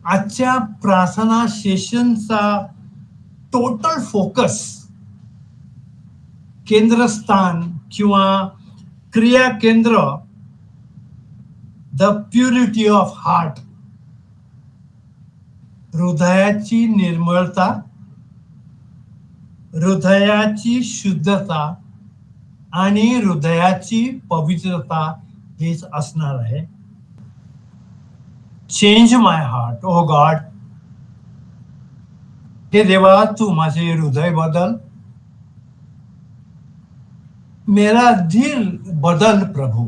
आजच्या प्रार्थना सेशनचा total focus, केंद्रस्थान किंवा क्रिया केंद्र, द प्युरिटी ऑफ हार्ट, हृदयाची निर्मळता, हृदयाची शुद्धता आणि हृदयाची पवित्रता हेच असणार आहे. चेंज माय हार्ट ओ गॉड. हे देवा, तू माझे हृदय बदल, मेरा दिल बदल प्रभू.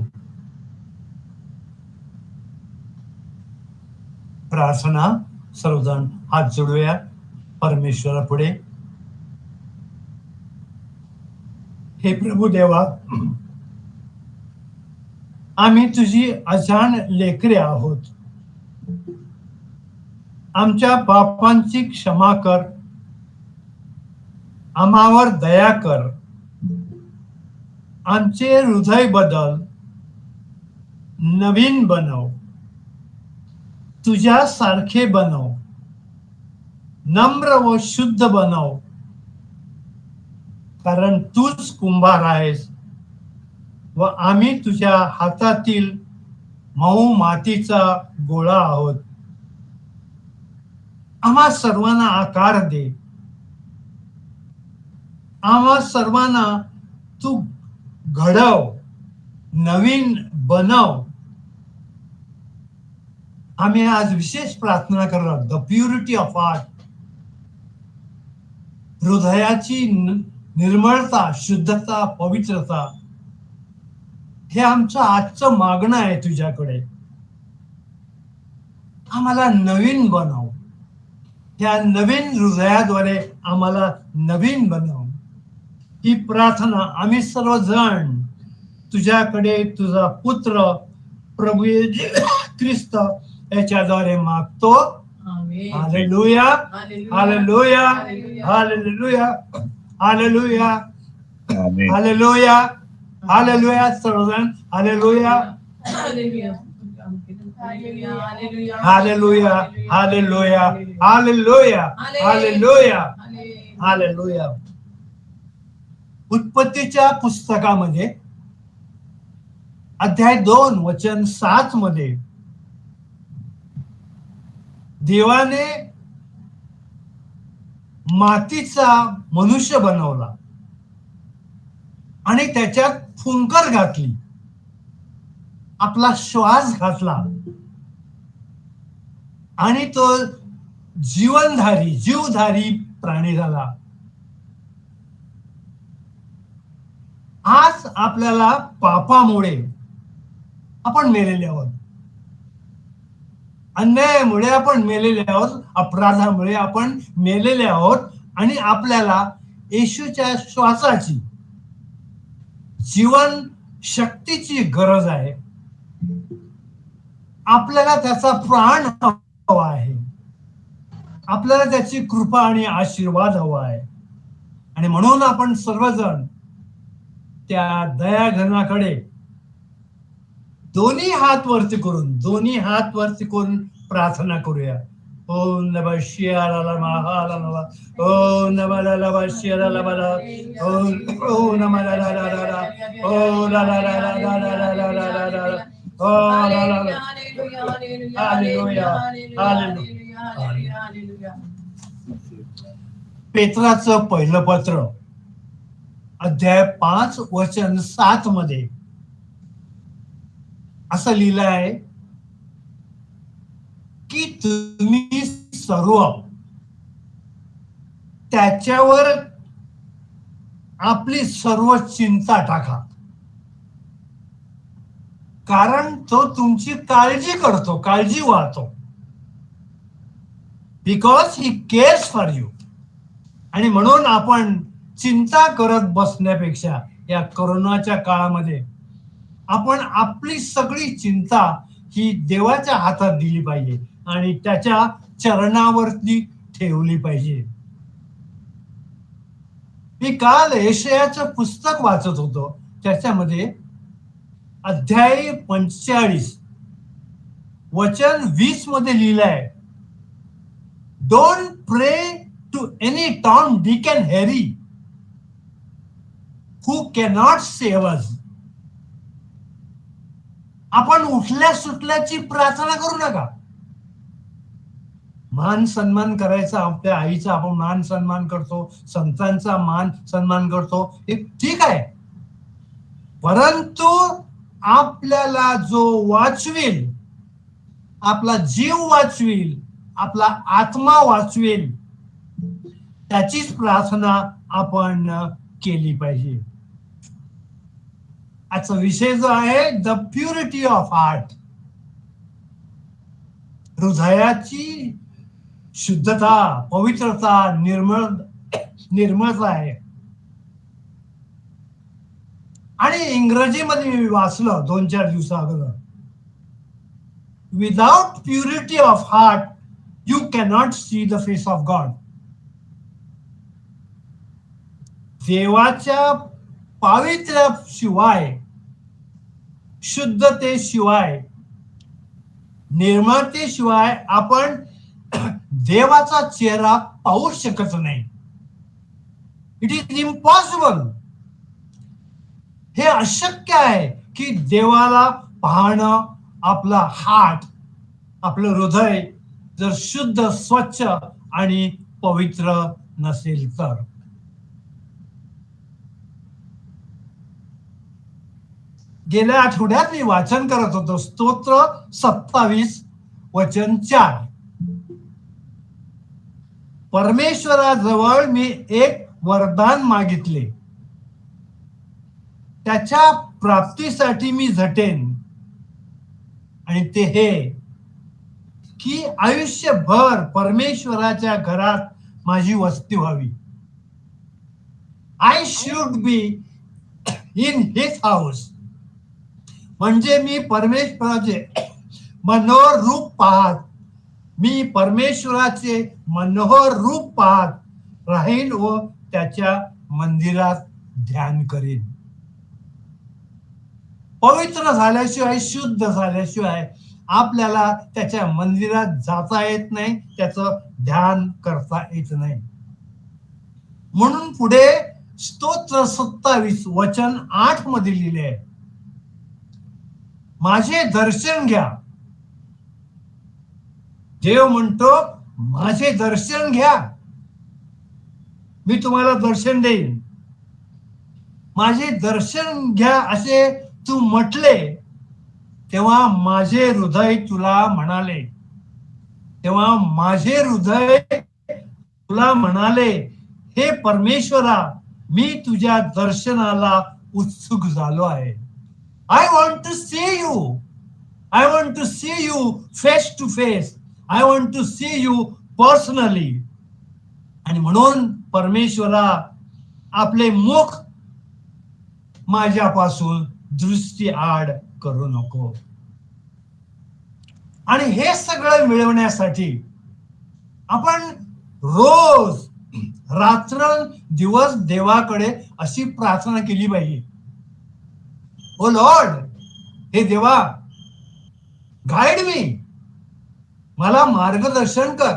प्रार्थना, सर्वजण हात जोडूया परमेश्वरा पुढे. हे प्रभू देवा, आम्ही तुझी अजाण लेकरे आहोत. आमच्या पापांची क्षमा कर, आम्हावर दया कर, आमचे हृदय बदल, नवीन बनव, तुझ्या सारखे बनव, नम्र व शुद्ध बनव, कारण तूच कुंभार आहेस व आम्ही तुझ्या हातातील मऊ मातीचा गोळा आहोत. आम्हा सर्वांना आकार दे, आम्हा सर्वांना तू घडव, नवीन बनव. आम्ही आज विशेष प्रार्थना करणार, द प्युरिटी ऑफ हार्ट, हृदयाची निर्मळता, शुद्धता, पवित्रता. हे आमचं आजचं मागणं आहे तुझ्याकडे. आम्हाला नवीन बनव, या नवीन हृदयाद्वारे आम्हाला नवीन बनव. ही प्रार्थना आम्ही सर्वजण तुझ्याकडे तुझा पुत्र प्रभू ख्रिस्त याच्याद्वारे मागतो. Hallelujah, hallelujah, hallelujah, hallelujah, hallelujah, hallelujah. सर्वजण hallelujah, hallelujah, hallelujah, hallelujah, hallelujah, hallelujah. उत्पत्तीच्या पुस्तकामध्ये अध्याय 2 वचन 7 मध्ये देवाने मातीचा मनुष्य बनवला आणि त्याच्यात फुंकर घातली, आपला श्वास घातला आणि तो जीवधारी प्राणी झाला. आज आपल्याला पापामुळे आपण मेलेले आहोत, अन्यायामुळे आपण मेलेले आहोत, अपराधामुळे आपण मेलेले आहोत आणि आपल्याला येशूच्या श्वासाची, जीवन शक्तीची गरज आहे. आपल्याला त्याचा प्राण हवा आहे, आपल्याला त्याची कृपा आणि आशीर्वाद हवा आहे. आणि म्हणून आपण सर्वजण त्या दयाघनाकडे दोन्ही हात वरती करून प्रार्थना करूया. ओम नमः शिवाय महालाला, ओम नमः लाला शिवाला बला, ओम नमः लाला, ओम लाला लाला, ओम लाला. Hallelujah, hallelujah. पेत्राचं पहिलं पत्र अध्याय 5 वचन 7 मध्ये असं लिहिलं आहे की तुम्ही सर्व त्याच्यावर आपली सर्व चिंता टाका, कारण तो तुमची काळजी वाहतो. Because he CARES for you. आणि म्हणून आपण चिंता करत बसण्यापेक्षा या कोरोनाच्या काळामध्ये आपण आपली सगळी चिंता ही देवाच्या हातात दिली पाहिजे आणि त्याच्या चरणावरती ठेवली पाहिजे. मी काल यशायाचं पुस्तक वाचत होतो, त्याच्यामध्ये अध्याय 45 वचन 20 मध्ये लिहिलंय Don't pray to any Tom, Dick and Harry who cannot save us. आपण उठल्या सुटल्याची प्रार्थना करू नका. मान सन्मान करायचा, आपल्या आईचा आपण मान सन्मान करतो, संतांचा मान सन्मान करतो, हे ठीक आहे. परंतु आपल्याला जो वाचवेल, आपला जीव वाचवेल, आपला आत्मा वाचवेल, त्याचीच प्रार्थना आपण केली पाहिजे. आजचा विषय जो आहे द प्युरिटी ऑफ हार्ट, हृदयाची शुद्धता, पवित्रता, निर्मळता आहे. आणि इंग्रजीमध्ये मी वाचलं 2-4 दिवसाअगोदर, without purity of heart you cannot see the face of God. देवाच्या पावित्र्याशिवाय, शुद्धतेशिवाय, निर्मळतेशिवाय आपण देवाचा चेहरा पाहू शकत नाही. It is impossible. हे अशक्य आहे की देवाला पाहणं. आपला हार्ट, आपलं हृदय जर शुद्ध, स्वच्छ आणि पवित्र नसेल तर. गेल्या आठवड्यात मी वाचन करत होतो स्तोत्र 27 वचन 4. परमेश्वराजवळ मी एक वरदान मागितले, त्याच्या प्राप्तीसाठी मी झटेन, आणि ते हे की आयुष्यभर परमेश्वराच्या घरात माझी वस्ती व्हावी. I should be in his house. म्हणजे मी परमेश्वराचे मनोहर रूप पाहत, मी परमेश्वराचे मनोहर रूप पाहत राहीन व त्याच्या मंदिरात ध्यान करीन. पवित्र झाल्याशिवाय, शुद्ध झाल्याशिवाय आपल्याला त्याच्या मंदिरात जाता येत नाही, त्याचं ध्यान करता येत नाही. म्हणून पुढे स्तोत्र 27 वचन 8 मध्ये लिहिले आहे, माझे दर्शन घ्या. देव म्हणतो माझे दर्शन घ्या, मी तुम्हाला दर्शन देईन. माझे दर्शन घ्या असे तू म्हटले तेव्हा माझे हृदय तुला म्हणाले, तेव्हा माझे हृदय तुला म्हणाले, हे परमेश्वरा, मी तुझ्या दर्शनाला उत्सुक झालो आहे. I want to see you. I want to see you face to face. I want to see you personally. आणि म्हणून परमेश्वरा, आपले मुख माझ्यापासून दृष्टी आड करू नको. आणि हे सगळं मिळवण्यासाठी आपण रोज रात्र दिवस देवाकडे अशी प्रार्थना केली पाहिजे, ओ लॉर्ड, हे देवा, गाईड मी, मला मार्गदर्शन कर,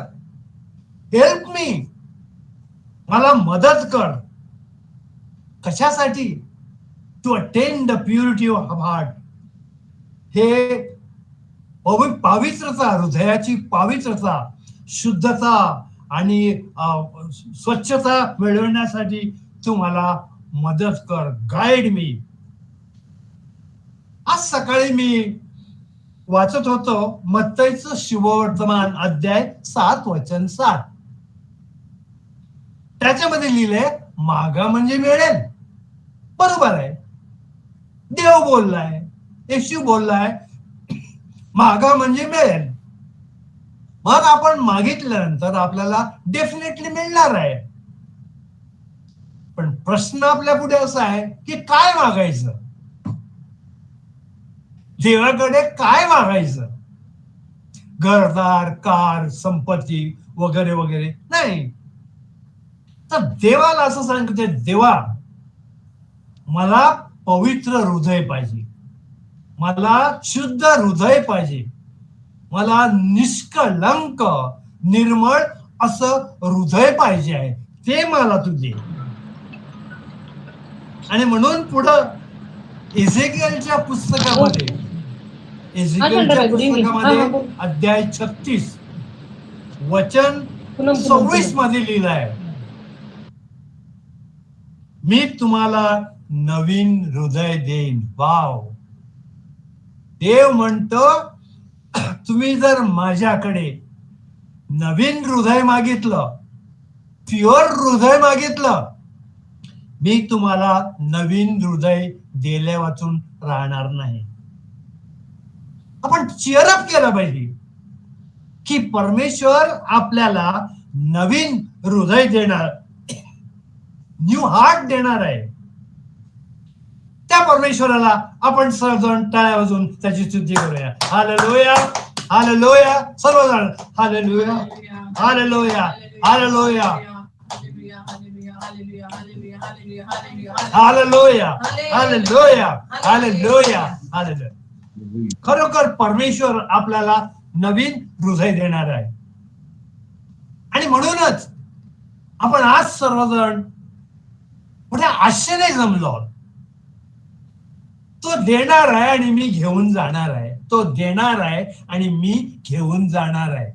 हेल्प मी, मला मदत कर. कशासाठी? To attain the purity of heart. हे पवित्रता, हृदयाची पवित्रता, शुद्धता आणि स्वच्छता मिळवण्यासाठी तू मला मदत कर, गाईड मी. आज सकाळी मी वाचत होतो मत्तईचं शुभवर्तमान अध्याय 7 वचन 7. त्याच्यामध्ये लिहिले, मागा म्हणजे मिळेल. बरोबर आहे, देव बोललाय, येशू बोललाय, मागा म्हणजे मिळेल. मग आपण मागितल्यानंतर आपल्याला डेफिनेटली मिळणार आहे. पण प्रश्न आपल्या पुढे असा आहे की काय मागायचं, देवाकडे काय मागायचं? घरदार, कार, संपत्ती वगैरे वगैरे नाही. तर देवाला असं सांगते, देवा, मला पवित्र हृदय पाहिजे, मला शुद्ध हृदय पाहिजे, मला निष्कलंक, निर्मळ असं हृदय पाहिजे आहे, ते मला तू दे. आणि म्हणून पुढं एझेकिएलच्या पुस्तकामध्ये हा एझेकिएलच्या शंकरबाई, गुड इव्हनिंग. हा पुस्तकामध्ये हा बोल. अध्याय 36 वचन पूनम पूनम 26 पूनम. मध्ये लिहिलं आहे, मी तुम्हाला नवीन हृदय देईन. वाव. देव म्हणतो, तुम्ही जर माझ्याकडे नवीन हृदय मागितलं, प्युअर हृदय मागितलं, मी तुम्हाला नवीन हृदय दिल्या वाचून राहणार नाही. आपण चेअरअप केलं पाहिजे की परमेश्वर आपल्याला नवीन हृदय देणार, न्यू हार्ट देणार आहे. त्या परमेश्वराला आपण सर्वजण टाळ्या वाजवून त्याची स्तुती करूया. हालेलुया, हालेलुया, सर्वजण hallelujah, hallelujah, hallelujah, hallelujah, hallelujah, hallelujah, hallelujah. खरोखर परमेश्वर आपल्याला नवीन हृदय देणार आहे. आणि म्हणूनच आपण आज सर्वजण मोठ्या आशेने जमलो. तो देणार आहे आणि मी घेऊन जाणार आहे. तो देणार आहे आणि मी घेऊन जाणार आहे.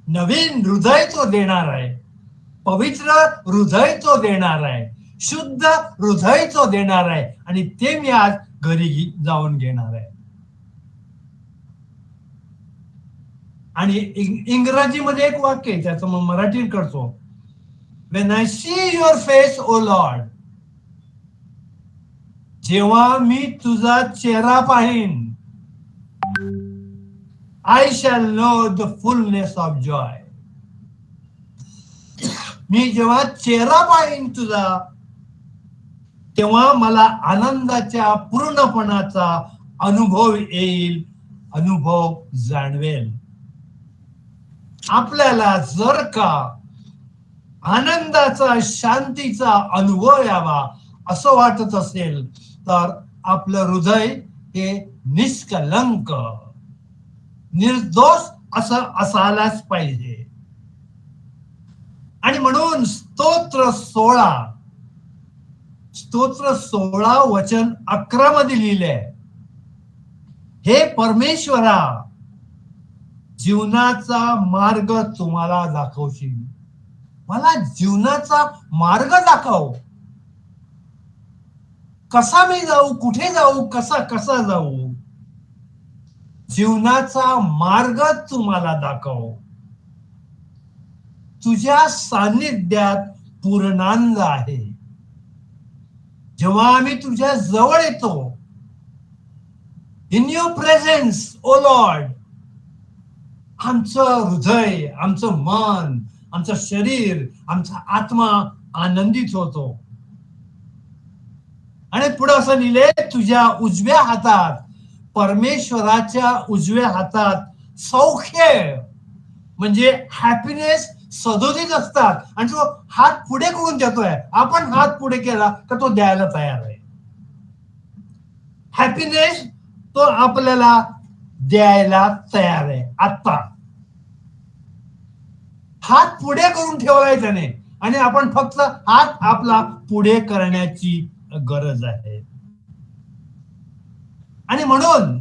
नवीन हृदय तो देणार आहे, पवित्र हृदय तो देणार आहे, शुद्ध हृदय तो देणार आहे. आणि ते मी आज घरी जाऊन घेणार आहे. आणि इंग्रजीमध्ये एक वाक्य आहे, त्याचं मग मराठीत करतो. When I see your face, O Lord, जेव्हा मी तुझा चेहरा पाहीन, I shall know the fullness of joy. मी जेव्हा चेहरा पाहीन तुझा, तेव्हा मला आनंदाच्या पूर्णपणाचा अनुभव येईल, अनुभव जाणवेल. आपल्याला जर का आनंदाचा, शांतीचा अनुभव यावा असं वाटत असेल, तर आपलं हृदय हे निष्कलंक, निर्दोष असं असायलाच पाहिजे. आणि म्हणून स्तोत्र 16 वचन 11 मध्ये लिहिले, हे परमेश्वरा, जीवनाचा मार्ग तुम्हाला दाखवशील. मला जीवनाचा मार्ग दाखव. कसा मी जाऊ, कुठे जाऊ, कसा कसा जाऊ. जीवनाचा मार्ग तुम्हाला दाखव. तुझ्या सान्निध्यात पूर्णानंद आहे. जेव्हा आम्ही तुझ्या जवळ येतो, in your presence O Lord, आमचं हृदय, आमचं मन, आमचं शरीर, आमचा आत्मा आनंदित होतो. आणि पुढे असं लिहिले, तुझ्या उजव्या हातात, परमेश्वराच्या उजव्या हातात सौख्य म्हणजे हॅपीनेस सदोदित असतात. आणि तो हात पुढे करून देतोय, आपण हात पुढे केला तर तो द्यायला तयार आहे. हॅपीनेस तो आपल्याला द्यायला तयार आहे. आता हात पुढे करून ठेवलाय त्याने, आणि आपण फक्त हात आपला पुढे करण्याची गरज आहे. आणि म्हणून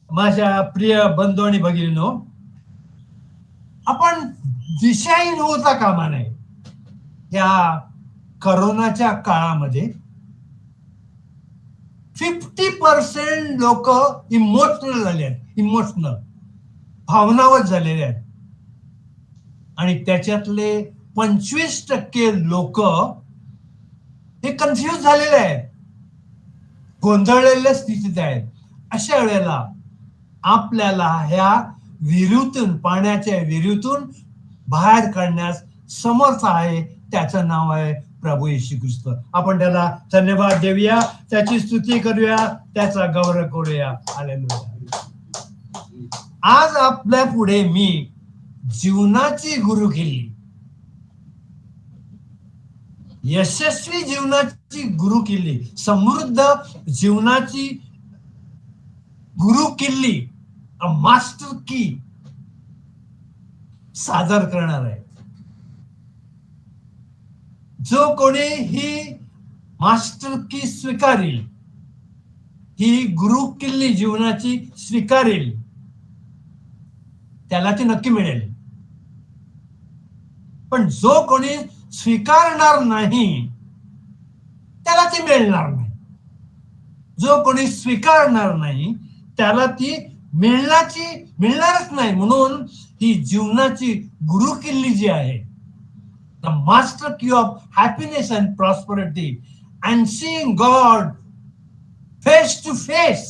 माझ्या प्रिय बंधू आणि भगिनींनो, आपण दिशाहीन होता कामा नये. या करोनाच्या काळामध्ये 50% लोक इमोशनल झाले आहेत, इमोशनल, भावनावत झालेले आहेत. आणि त्याच्यातले 25% लोक हे कन्फ्युज झालेले आहेत, गोंधळलेल्या स्थितीत आहेत. अशा वेळेला आपल्याला ह्या विहिरीतून, पाण्याच्या विहिरीतून बाहेर काढण्यास समर्थ आहे. त्याचं नाव आहे प्रभू येशू ख्रिस्त. आपण त्याला धन्यवाद देऊया, त्याची स्तुती करूया, त्याचा गौरव करूया. हालेलुया. आज आपल्या पुढे मी जीवनाची गुरुकिल्ली, यशस्वी जीवनाची गुरुकिल्ली, समृद्ध जीवनाची गुरुकिल्ली, अ मास्टर की सादर करणार आहे. जो कोणी ही मास्टर की स्वीकारेल, ही गुरु किल्ली जीवनाची स्वीकारेल, त्याला ती नक्की मिळेल. पण जो कोणी स्वीकारणार नाही त्याला ती मिळणार नाही. जो कोणी स्वीकारणार नाही त्याला ती मिळणारच नाही. म्हणून ही जीवनाची गुरु किल्ली जी आहे, the master key of happiness and prosperity and seeing God face to face,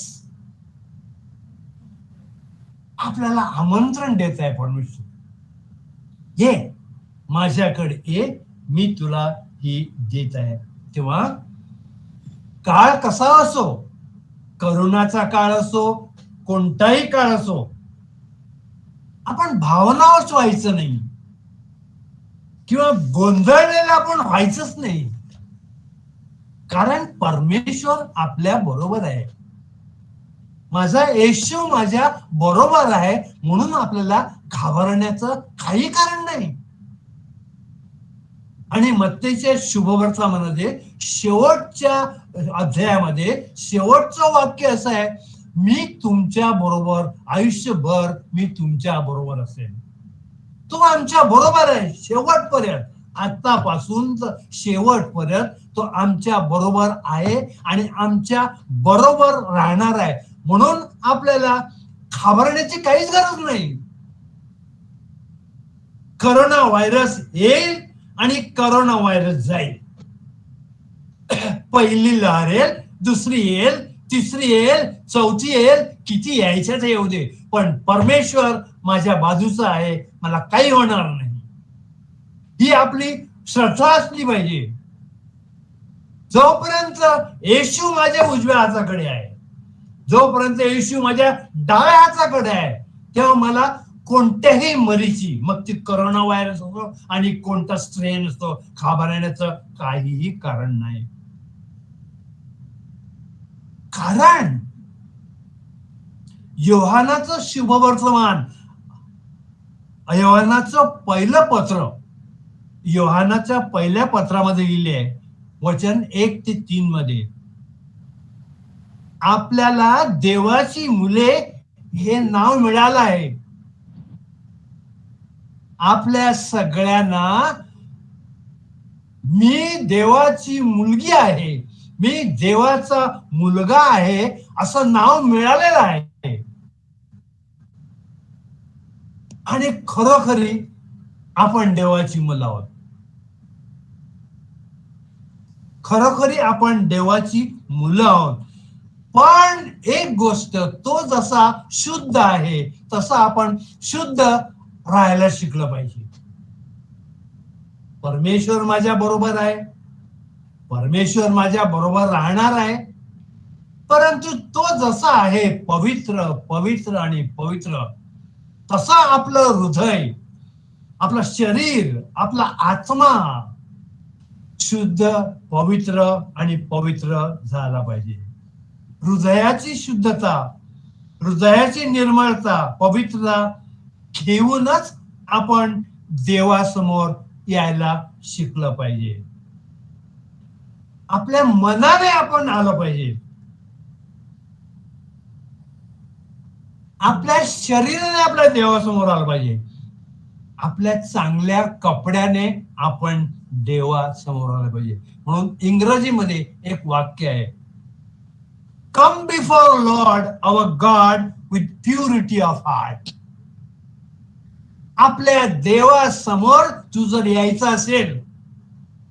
आपल्याला आमंत्रण देत आहे परमेश्वर. ये माझ्याकडे ये, मी तुला ही देत आहे. तेव्हा काळ कसा असो, करोनाचा काळ असो, कोणताही काळ असो, आपण भावनावश व्हायचं नाही किंवा गोंधळलेलं आपण व्हायचंच नाही. कारण परमेश्वर आपल्या बरोबर आहे. माझा येशू माझ्या बरोबर आहे, म्हणून आपल्याला घाबरण्याचं काही कारण नाही. आणि मत्तेच्या शुभवर्तमानामध्ये शेवटच्या अध्यायामध्ये शेवटचं वाक्य असं आहे, मी तुमच्या बरोबर आयुष्यभर मी तुमच्या बरोबर असेल. तो आमच्या बरोबर आहे शेवटपर्यंत. आतापासून शेवटपर्यंत तो आमच्या बरोबर आहे आणि आमच्या बरोबर राहणार आहे. म्हणून आपल्याला घाबरण्याची काहीच गरज नाही. करोना व्हायरस येईल आणि करोना व्हायरस जाईल. पहिली लहर येईल, दुसरी येईल, तिसरी येईल, चौथी येईल, किती यायच्या ते येऊ दे, पण परमेश्वर माझ्या बाजूचा आहे, मला काही होणार नाही. ही आपली श्रद्धा असली पाहिजे. जोपर्यंत येशू माझ्या उजव्या हाताकडे आहे, जोपर्यंत येशू माझ्या डाव्या हाताकडे आहे, तेव्हा मला कोणत्याही मरीची, मग ती करोना व्हायरस असो आणि कोणता स्ट्रेन असतो, घाबरण्याचं काहीही कारण नाही. कारण योहानाचं शुभवर्तमान, योहानाचं पहिलं पत्र, योहानाच्या पहिल्या पत्रामध्ये लिहिले आहे, वचन 1 ते 3 मध्ये, आपल्याला देवाची मुले हे नाव मिळालं आहे. आपल्या सगळ्यांना मी देवाची मुलगी आहे, मी देवाचा मुलगा आहे असं नाव मिळालेलं आहे. आणि खरोखरी आपण देवाची मुलं आहोत. खरोखरी आपण देवाची मुलं आहोत. पण एक गोष्ट, तो जसा शुद्ध आहे तसा आपण शुद्ध राहायला शिकलं पाहिजे. परमेश्वर माझ्या बरोबर आहे, परमेश्वर माझ्या बरोबर राहणार आहे, परंतु तो जसा आहे पवित्र पवित्र आणि पवित्र, तसा आपलं हृदय, आपलं शरीर, आपला आत्मा शुद्ध पवित्र आणि पवित्र झाला पाहिजे. हृदयाची शुद्धता, हृदयाची निर्मळता, पवित्रता घेऊनच आपण देवासमोर यायला शिकलं पाहिजे. आपल्या मनाने आपण आलं पाहिजे, आपल्या शरीराने आपल्या देवासमोर आलं पाहिजे, आपल्या चांगल्या कपड्याने आपण देवासमोर आलं पाहिजे. म्हणून इंग्रजीमध्ये एक वाक्य आहे, come before Lord our God with purity of heart. आपल्या देवासमोर तू जर यायचं असेल,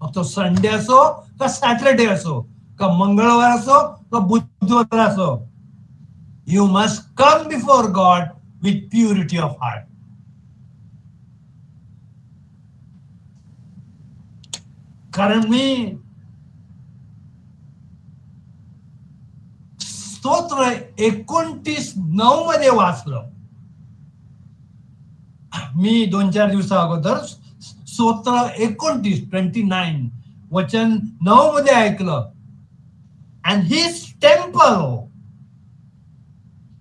मग तो संडे असो का सॅटरडे असो का मंगळवार असो का बुधवार असो, you must come before God with purity of heart. कारण मी स्तोत्र 29:9 मध्ये वाचलं. मी 2-4 दिवसा अगोदर स्तोत्र 29 वचन 9 मध्ये ऐकलं. And his temple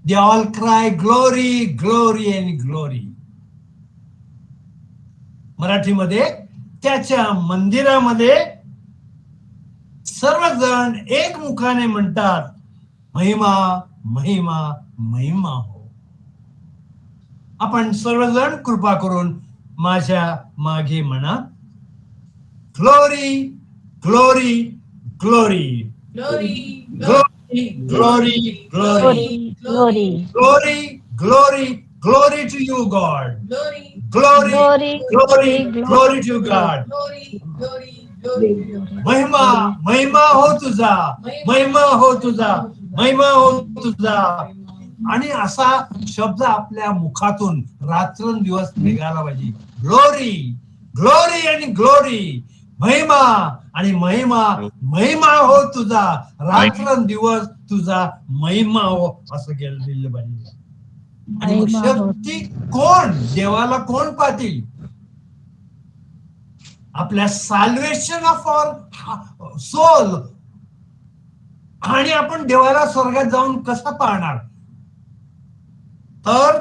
they all cry glory glory and glory. मराठीमध्ये त्याच्या मंदिरामध्ये सर्वजण एकमुखाने म्हणतात, महिमा महिमा महिमा हो. आपण सर्वजण कृपा करून माझ्या मागे म्हणा, glory glory glory Glory, glory glory glory Glory, glory, glory glory glory to you God, glory, glory glory, glory glory, glory to God. glory, glory, glory, glory. महिमा महिमा हो तुझा, महिमा हो तुझा, महिमा हो तुझा. आणि असा शब्द आपल्या मुखातून रात्रंदिवस निघाला पाहिजे. ग्लोरी ग्लोरी आणि ग्लोरी, महिमा आणि महिमा महिमा हो तुझा, रात्रंदिवस तुझा महिमा हो, असं केलं पाहिजे. आणि मग महिमा हो. शक्ती कोण, देवाला कोण पाहतील? आपल्या साल्वेशन ऑफ ऑल सोल. आणि आपण देवाला स्वर्गात जाऊन कसं पाहणार? तर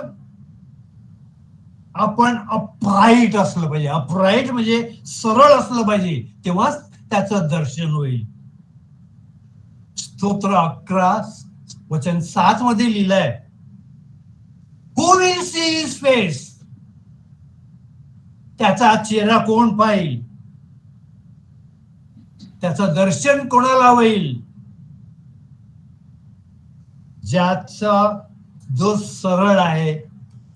आपण अपराईट असलं पाहिजे. अपराईट म्हणजे सरळ असलं पाहिजे, तेव्हाच त्याचं दर्शन होईल. स्तोत्र 11 वचन 7 मध्ये लिहिलंय, Who will see his face? त्याचा चेहरा कोण पाहिल? त्याचं दर्शन कोणाला होईल? ज्याचा जो सरळ आहे,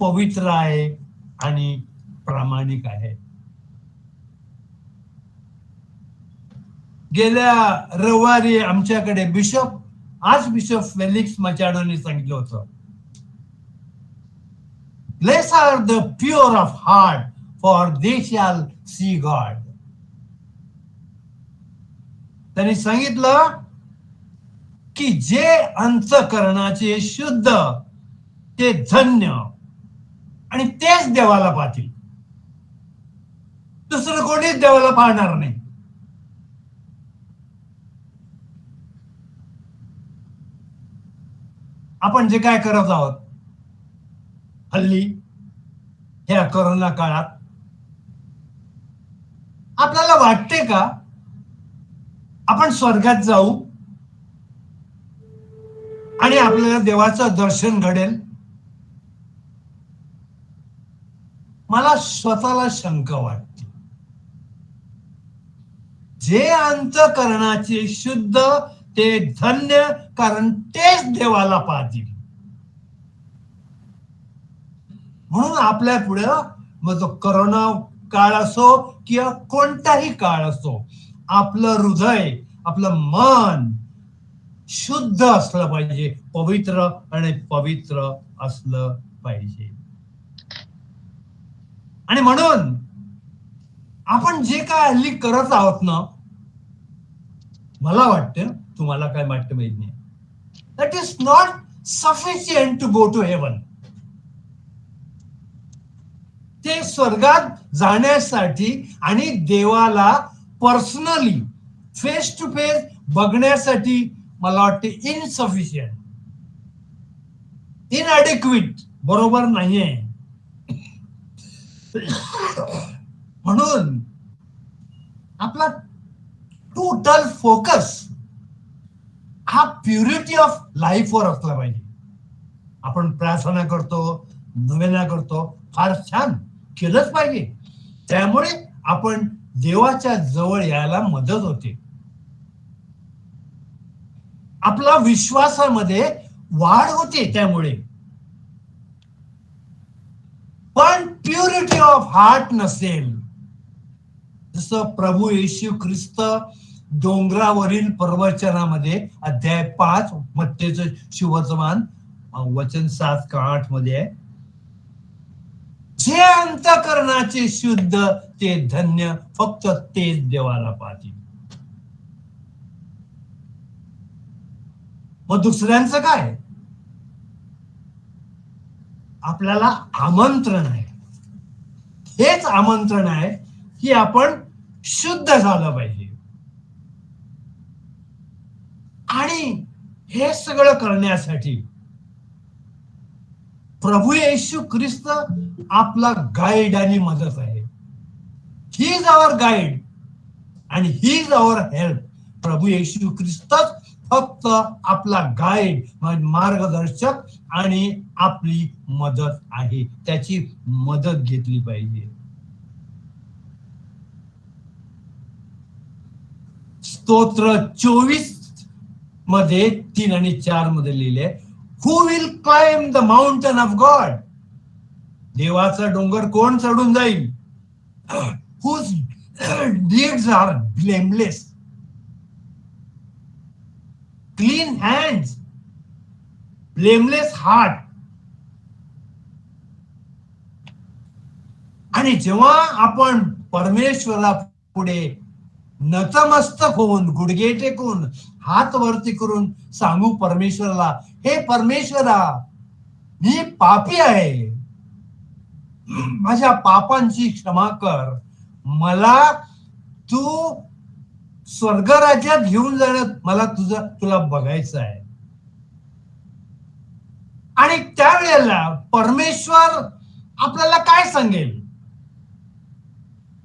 पवित्र आहे आणि प्रामाणिक आहे. गेल्या रविवारी आमच्याकडे आज बिशप फेलिक्स मचाडोने सांगितलं होतं, Blessed are the pure of heart, for they shall see God. त्यांनी सांगितलं की जे अंतःकरणाचे शुद्ध ते धन्य, आणि तेच देवाला पाहतील. दुसरं कोणीच देवाला पाहणार नाही. आपण जे काय करत आहोत हल्ली ह्या कोरोना काळात, आपल्याला वाटते का आपण स्वर्गात जाऊ आणि आपल्याला देवाचं दर्शन घडेल? मला स्वतःला शंका वाटते. जे अंतःकरणाचे शुद्ध ते धन्य, कारण तेच देवाला पाहतील. म्हणून आपल्या पुढे मग तो करोना काळ असो किंवा कोणताही काळ असो, आपलं हृदय, आपलं मन शुद्ध असलं पाहिजे, पवित्र आणि पवित्र असलं पाहिजे. आणि म्हणून आपण जे काय हल्ली करत आहोत ना, मला वाटतं, तुम्हाला काय वाटतं माहित नाही, that is not sufficient to go to heaven. ते स्वर्गात जाण्यासाठी आणि देवाला पर्सनली फेस टू फेस बघण्यासाठी मला वाटते इनसफिशियंट, इनएडिक्विट, बरोबर नाहीये. म्हणून आपला टोटल फोकस हा प्युरिटी ऑफ लाईफवर असला पाहिजे. आपण प्रार्थना करतो, नवेना करतो, फार छान, केलंच पाहिजे. त्यामुळे आपण देवाच्या जवळ यायला मदत होते. आपला विश्वासामध्ये वाढ होते त्यामुळे. पण प्युरिटी ऑफ हार्ट नसेल, जसं प्रभू येशू ख्रिस्त डोंगरावरील प्रवचनामध्ये अध्याय 5 मत्तेचं शुभवर्तमान वचन 7 का 8 मध्ये आहे, जे अंतःकरणाचे शुद्ध ते धन्य, फक्त तेच देवाला पाहतील. मग दुसऱ्यांचं काय? आपल्याला आमंत्रण आहे, हेच आमंत्रण आहे की आपण शुद्ध झालं पाहिजे. आणि हे सगळं करण्यासाठी प्रभू येशू ख्रिस्त आपला गाईड आणि मदत आहे. ही इज आवर गाईड आणि ही इज आवर हेल्प. प्रभू येशू ख्रिस्तच फक्त आपला गाईड, मार्गदर्शक आणि आपली मदत आहे. त्याची मदत घेतली पाहिजे. स्तोत्र 24 मध्ये 3 आणि 4 मध्ये लिहिले, who will climb the mountain of God. देवाचा डोंगर कोण चढून जाईल? Whose deeds are blameless, clean hands, blameless heart. आणि जेव्हा आपण परमेश्वरा पुढे नतमस्तक होऊन, गुडघे टेकून, हात वरती करून सांगू परमेश्वराला, हे परमेश्वरा, मी पापी आहे, माझ्या पापांची क्षमा कर, मला तू स्वर्गराज्यात घेऊन जाण्यात मला तुला बघायचं आहे. आणि त्यावेळेला परमेश्वर आपल्याला काय सांगेल?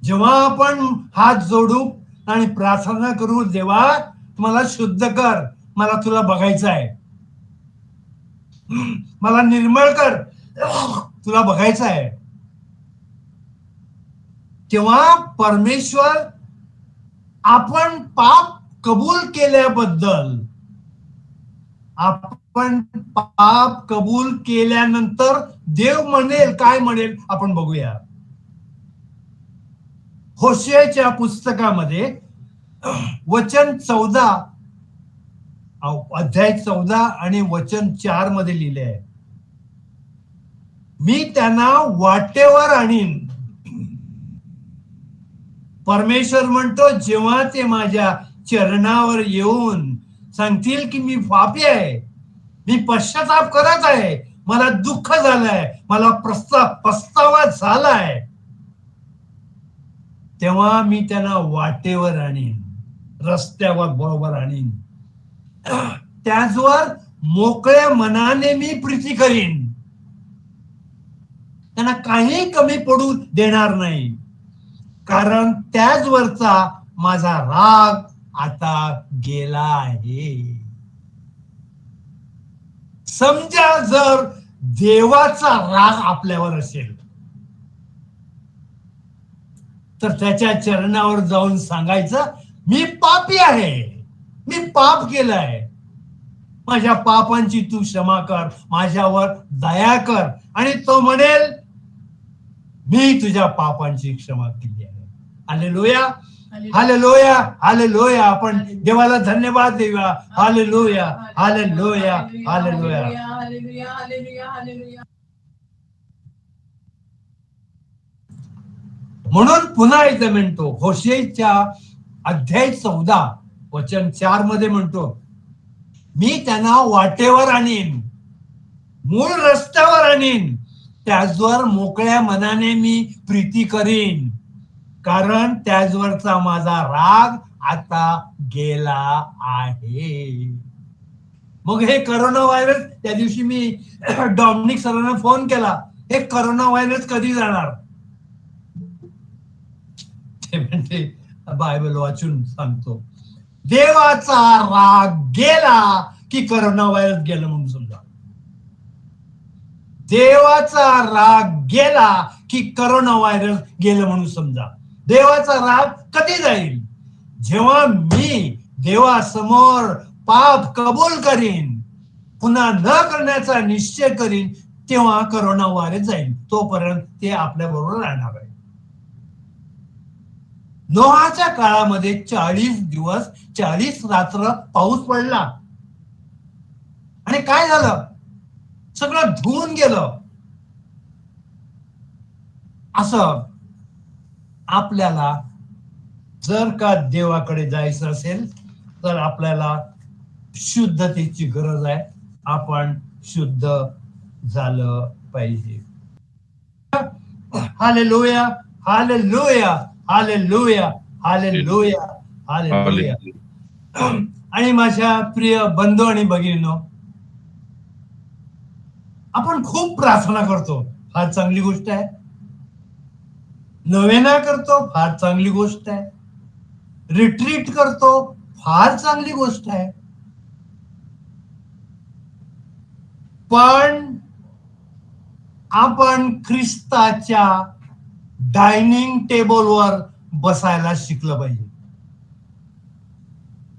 जेव्हा आपण हात जोडू आणि प्रार्थना करू, देवा मला शुद्ध कर, मला तुला बघायचं आहे, मला निर्मळ कर, तुला बघायचं आहे, तेव्हा परमेश्वर आपण पाप कबूल केल्याबद्दल, आपण पाप कबूल केल्यानंतर देव म्हणेल, काय म्हणेल आपण बघूया. होशेयाच्या पुस्तकामध्ये वचन 14 अध्याय 14 आणि वचन 4 मध्ये लिहिले आहे, मी त्यांना वाटेवर आणीन. परमेश्वर म्हणतो, जेव्हा ते माझ्या चरणावर येऊन सांगतील की मी पापी आहे, मी पश्चाताप करत आहे, मला दुःख झालंय, मला पस्तावा झालाय, तेव्हा मी त्यांना वाटेवर आणीन, रस्त्यावर बरोबर आणीन, त्याचवर मोकळ्या मनाने मी प्रीती करीन, त्यांना काही कमी पडू देणार नाही, कारण त्याचवरचा माझा राग आता गेला आहे. समजा जर देवाचा राग आपल्यावर असेल तर त्याच्या चरणावर जाऊन सांगायचं, मी पापी आहे, मी पाप केलंय, माझ्या पापांची तू क्षमा कर, माझ्यावर दया कर. आणि तो म्हणेल, मी तुझ्या पापांची क्षमा केली आहे. Hallelujah, hallelujah, hallelujah. आपण देवाला धन्यवाद देऊया. Hallelujah, hallelujah, hallelujah. म्हणून पुन्हा एकदा म्हणतो, होशेयाच्या अध्याय 14 वचन 4 मध्ये म्हणतो, मी त्यांना वाटेवर आणीन, मूळ रस्त्यावर आणीन, त्याचवर मोकळ्या मनाने मी प्रीती करीन, कारण त्याचवरचा माझा राग आता गेला आहे. मग हे करोना व्हायरस, त्या दिवशी मी डॉमिनिक सरांना फोन केला, हे करोना व्हायरस कधी जाणार? ते म्हणते, बायबल वाचून सांगतो, देवाचा राग गेला की करोना व्हायरस गेलं म्हणून समजा. देवाचा राग गेला की करोना व्हायरस गेलं म्हणून समजा. देवाचा राग कधी जाईल? जेव्हा मी देवासमोर पाप कबूल करीन, पुन्हा न करण्याचा निश्चय करीन, तेव्हा करोना व्हायरस जाईल. तोपर्यंत ते आपल्या बरोबर राहणार आहे. नोहाच्या काळामध्ये 40 दिवस 40 रात्र पाऊस पडला आणि काय झालं? सगळं धुवून गेलं. असं आपल्याला जर का देवाकडे जायचं असेल तर आपल्याला शुद्धतेची गरज आहे. आपण शुद्ध झालं पाहिजे. Hallelujah, hallelujah, hallelujah, hallelujah, hallelujah. आणि माझ्या प्रिय बंधू आणि भगिनींनो, आपण खूप प्रार्थना करतो, फार चांगली गोष्ट आहे. नवेना करतो, फार चांगली गोष्ट आहे. रिट्रीट करतो, फार चांगली गोष्ट आहे. पण आपण ख्रिस्ताच्या डायनिंग टेबलवर बसायला शिकलं पाहिजे.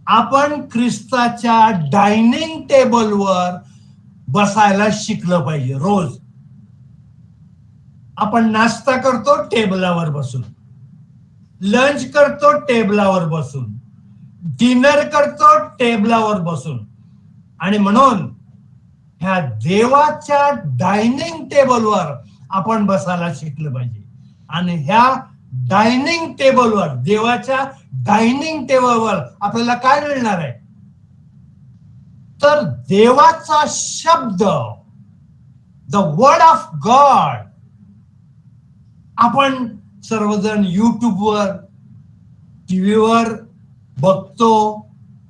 आपण ख्रिस्ताच्या डायनिंग टेबलवर बसायला शिकलं पाहिजे. रोज आपण नाश्ता करतो टेबलावर बसून, लंच करतो टेबलावर बसून, डिनर करतो टेबलावर बसून. आणि म्हणून ह्या देवाच्या डायनिंग टेबलवर आपण बसायला शिकलं पाहिजे. आणि ह्या डायनिंग टेबलवर, देवाच्या डायनिंग टेबलवर आपल्याला काय मिळणार आहे? तर देवाचा शब्द, द वर्ड ऑफ गॉड. आपण सर्वजण युट्यूबवर, टीव्हीवर बघतो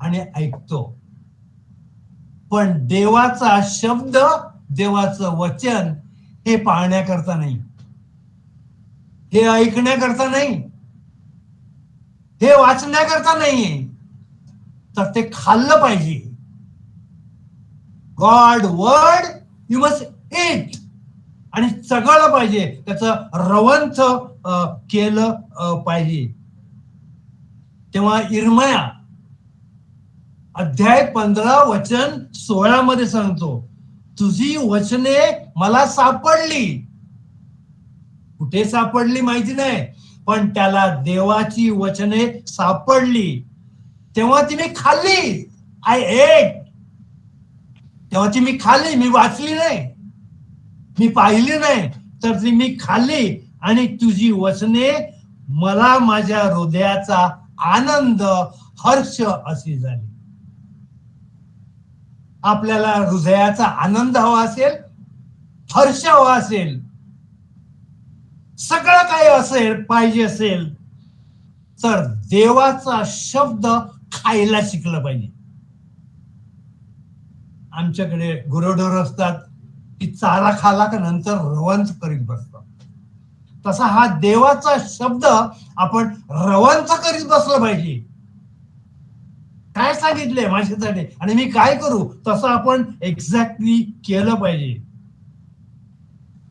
आणि ऐकतो, पण देवाचा शब्द, देवाचं वचन हे पाहण्याकरता नाही, हे ऐकण्याकरता नाही, हे वाचण्याकरता नाहीये, तर ते खाल्लं पाहिजे. गॉड वर्ड यू मस्ट ईट. आणि चगळलं पाहिजे, त्याचं रवंथ केलं पाहिजे. तेव्हा इर्मया अध्याय 15 वचन 16 मध्ये सांगतो, तुझी वचने मला सापडली. कुठे सापडली माहिती नाही, पण त्याला देवाची वचने सापडली. तेव्हा ती मी खाल्ली. I ate. तेव्हा ती मी खाल्ली. मी वाचली नाही, मी पाहिली नाही, तर ती मी खाल्ली. आणि तुझी वचने मला माझ्या हृदयाचा आनंद, हर्ष अशी झाली. आपल्याला हृदयाचा आनंद हवा असेल, हर्ष हवा असेल, सगळं काही असेल, पाहिजे असेल, तर देवाचा शब्द खायला शिकलं पाहिजे. आमच्याकडे गुरढोर असतात की चारा खाला का नंतर रवंथ करीत बसतात. तसा हा देवाचा शब्द आपण रवंथ करीत बसलं पाहिजे. काय सांगितलंय माझ्यासाठी आणि मी काय करू, तसं आपण एक्झॅक्टली केलं पाहिजे.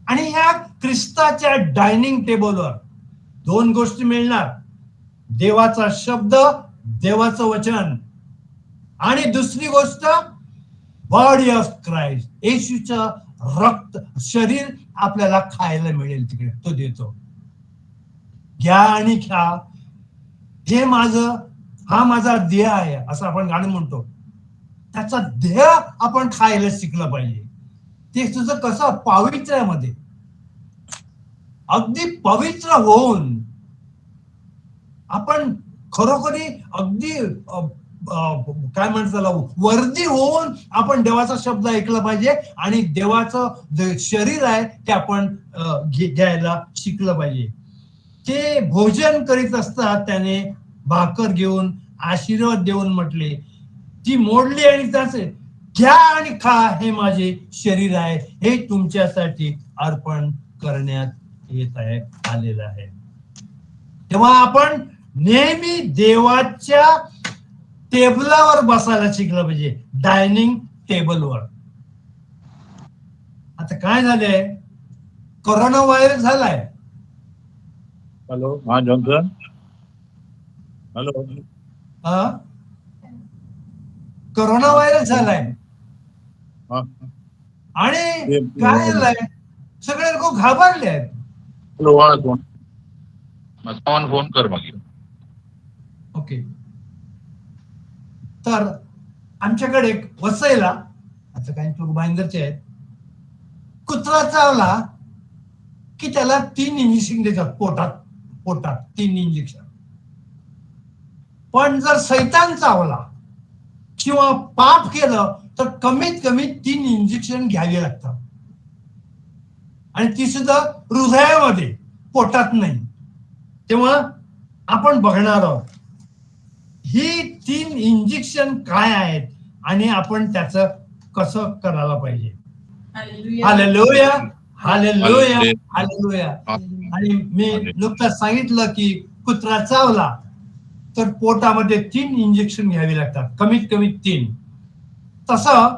आणि ह्या ख्रिस्ताच्या डायनिंग टेबलवर दोन गोष्टी मिळणार: देवाचा शब्द, देवाचं वचन, आणि दुसरी गोष्ट बॉडी ऑफ क्राइस्ट, येशूचं रक्त, शरीर आपल्याला खायला मिळेल. तिकडे तो देतो. घ्या आणि खा, हे माझं, हा माझा देह आहे असं आपण गाणं म्हणतो. त्याचा देह आपण खायला शिकलं पाहिजे. ते तुझं कसं पावित्र्यामध्ये, अगदी पवित्र होऊन आपण खरोखरी अगदी काय म्हणतात त्याला, वर्दी होऊन आपण देवाचा शब्द ऐकला पाहिजे. आणि देवाचं जे शरीर आहे ते आपण घ्यायला शिकलं पाहिजे. ते भोजन करीत असतात, त्याने भाकर घेऊन आशीर्वाद देऊन म्हटले, ती मोडली आणि त्याचे घ्या आणि खा, हे माझे शरीर आहे, हे तुमच्यासाठी अर्पण करण्यात येत आहे, आलेलं आहे. तेव्हा आपण नेहमी देवाच्या टेबलावर बसायला शिकलं पाहिजे, डायनिंग टेबलवर. आता काय झालंय, कोरोना व्हायरस झालाय. हॅलो, हा जॉन्सन. हॅलो, हा, कोरोना व्हायरस झालाय. हा, आणि काय झालंय, सगळे लोक घाबरले आहेत. हॅलो, फोन कर मग. ओके. तर आमच्याकडे वसईला, आता काही लोक भाईंदरचे आहेत, कुत्रा चावला की त्याला 3 इंजेक्शन देतात पोटात, 3 इंजेक्शन. पण जर शैतान चावला किंवा पाप केलं तर कमीत कमी 3 इंजेक्शन घ्यावी लागतात. आणि ती सुद्धा हृदयामध्ये, पोटात नाही. तेव्हा आपण बघणार आहोत ही 3 इंजेक्शन काय आहेत आणि आपण त्याचं कसं करायला पाहिजे. Hallelujah, hallelujah, hallelujah. Hallelujah. Hallelujah. आणि मी नुकताच सांगितलं की कुत्रा चावला तर पोटामध्ये 3 इंजेक्शन घ्यावी लागतात, कमीत कमी 3. तसं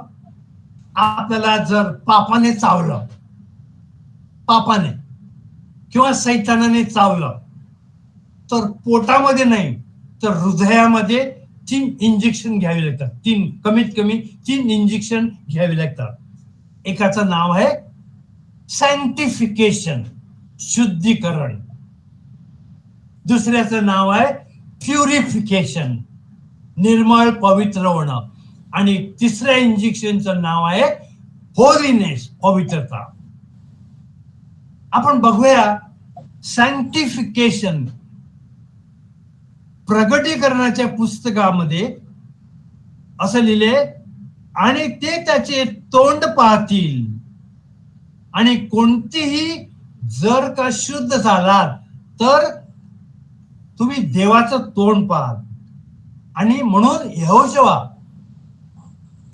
आपल्याला जर पापाने चावलं, पापाने किंवा सैतानाने चावलं, तर पोटामध्ये नाही तर हृदयामध्ये 3 इंजेक्शन घ्यावी लागतात. 3, कमीत कमी 3 इंजेक्शन घ्यावी लागतात. एकाचं नाव आहे सॅन्टिफिकेशन, शुद्धीकरण. दुसऱ्याचं नाव आहे प्युरिफिकेशन, निर्मळ पवित्र होणं. आणि तिसऱ्या इंजेक्शनचं नाव आहे होलीनेस, पवित्रता. आपण बघूया सॅन्टिफिकेशन. प्रगटीकरणाच्या पुस्तकामध्ये असं लिहिले, आणि ते त्याचे तोंड पाहतील, आणि कोणतीही जर का शुद्ध झालात तर तुम्ही देवाचं तोंड पाहाल. आणि म्हणून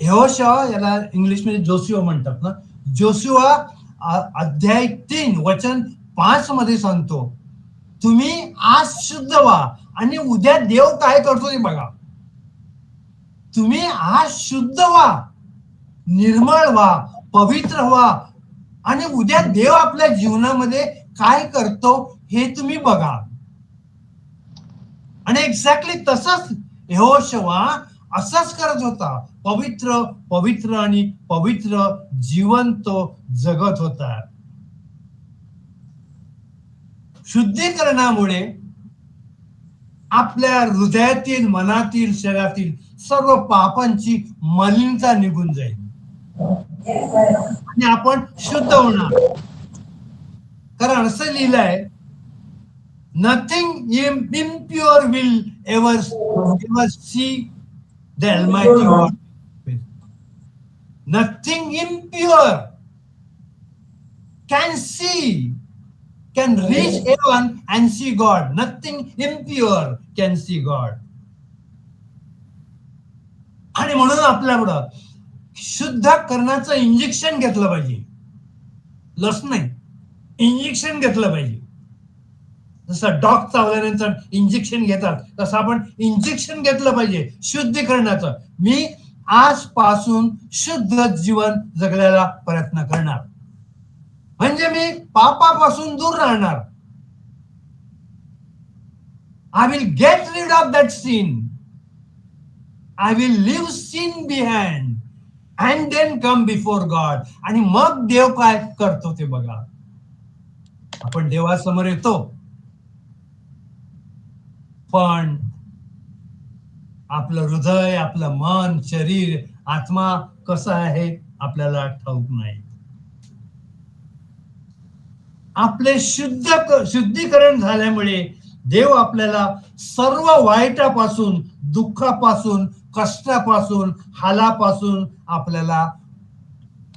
यहोशुआ याला इंग्लिशमध्ये जोशुआ म्हणतात ना, जोशुआ अध्याय 3 वचन 5 मध्ये सांगतो, तुम्ही आज शुद्ध व्हा आणि उद्या देव काय करतो ते बघा. तुम्ही आज शुद्ध व्हा, निर्मळ व्हा, पवित्र व्हा, आणि उद्या देव आपल्या जीवनामध्ये काय करतो हे तुम्ही बघा. आणि एक्झॅक्टली तसंच यहोशुआ असंच करत होता. पवित्र पवित्र आणि पवित्र जीवन तो जगत होता. शुद्धीकरणामुळे आपल्या हृदयातील, मनातील, शरीरातील सर्व पापांची मलिनता निघून जाईल आणि आपण शुद्ध होणार. कारण असं लिहिलंय, nothing impure will ever see the Almighty God. Nothing impure can reach heaven and see God. Nothing impure can see God. आणि म्हणून आपल्याकडं शुद्ध करण्याचं इंजेक्शन घेतलं पाहिजे. लस नाही, इंजेक्शन घेतलं पाहिजे. जसं डॉग चावल्यानंतर इंजेक्शन घेतात तसं आपण इंजेक्शन घेतलं पाहिजे शुद्धीकरणाचं. मी आजपासून शुद्ध जीवन जगण्याला प्रयत्न करणार, म्हणजे मी पापापासून दूर राहणार. I will get rid of that sin. I will leave sin behind and then come before God. आणि मग देव काय करतो ते बघा. आपण देवासमोर येतो, पण आपलं हृदय, आपलं मन, शरीर, आत्मा कसं आहे आपल्याला ठाऊक नाही. आपले शुद्धीकरण झाल्यामुळे देव आपल्याला सर्व वाईटापासून, दुःखापासून, कष्टापासून, हालापासून आपल्याला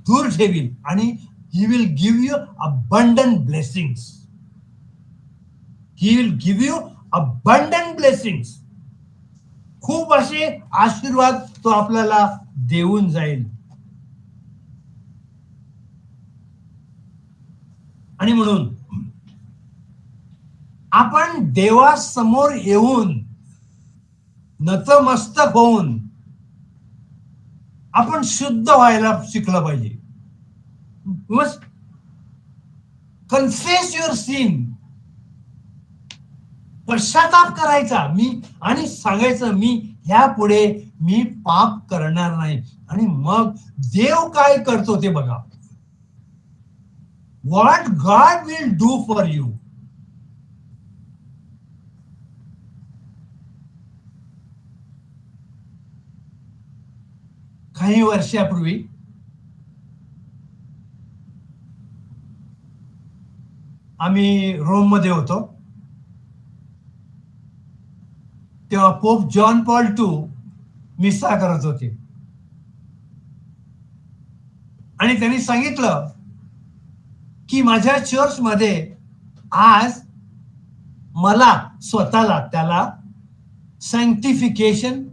दूर ठेवील. आणि he will give you abundant blessings. He will give you abundant blessings. खूप असे आशीर्वाद तो आपल्याला देऊन जाईल. आणि म्हणून आपण देवासमोर येऊन नतमस्तक होऊन आपण शुद्ध व्हायला शिकलं पाहिजे. Must confess your sin. पश्चाताप करायचा मी आणि सांगायचं मी ह्यापुढे मी पाप करणार नाही. आणि मग देव काय करतो ते बघा. What God will do for you. काही वर्षापूर्वी आम्ही रोम मध्ये होतो. तेव्हा पोप जॉन पॉल II मिसा करत होते आणि त्यांनी सांगितलं की माझ्या चर्च मध्ये आज मला स्वतःला त्याला सॅन्क्टिफिकेशन,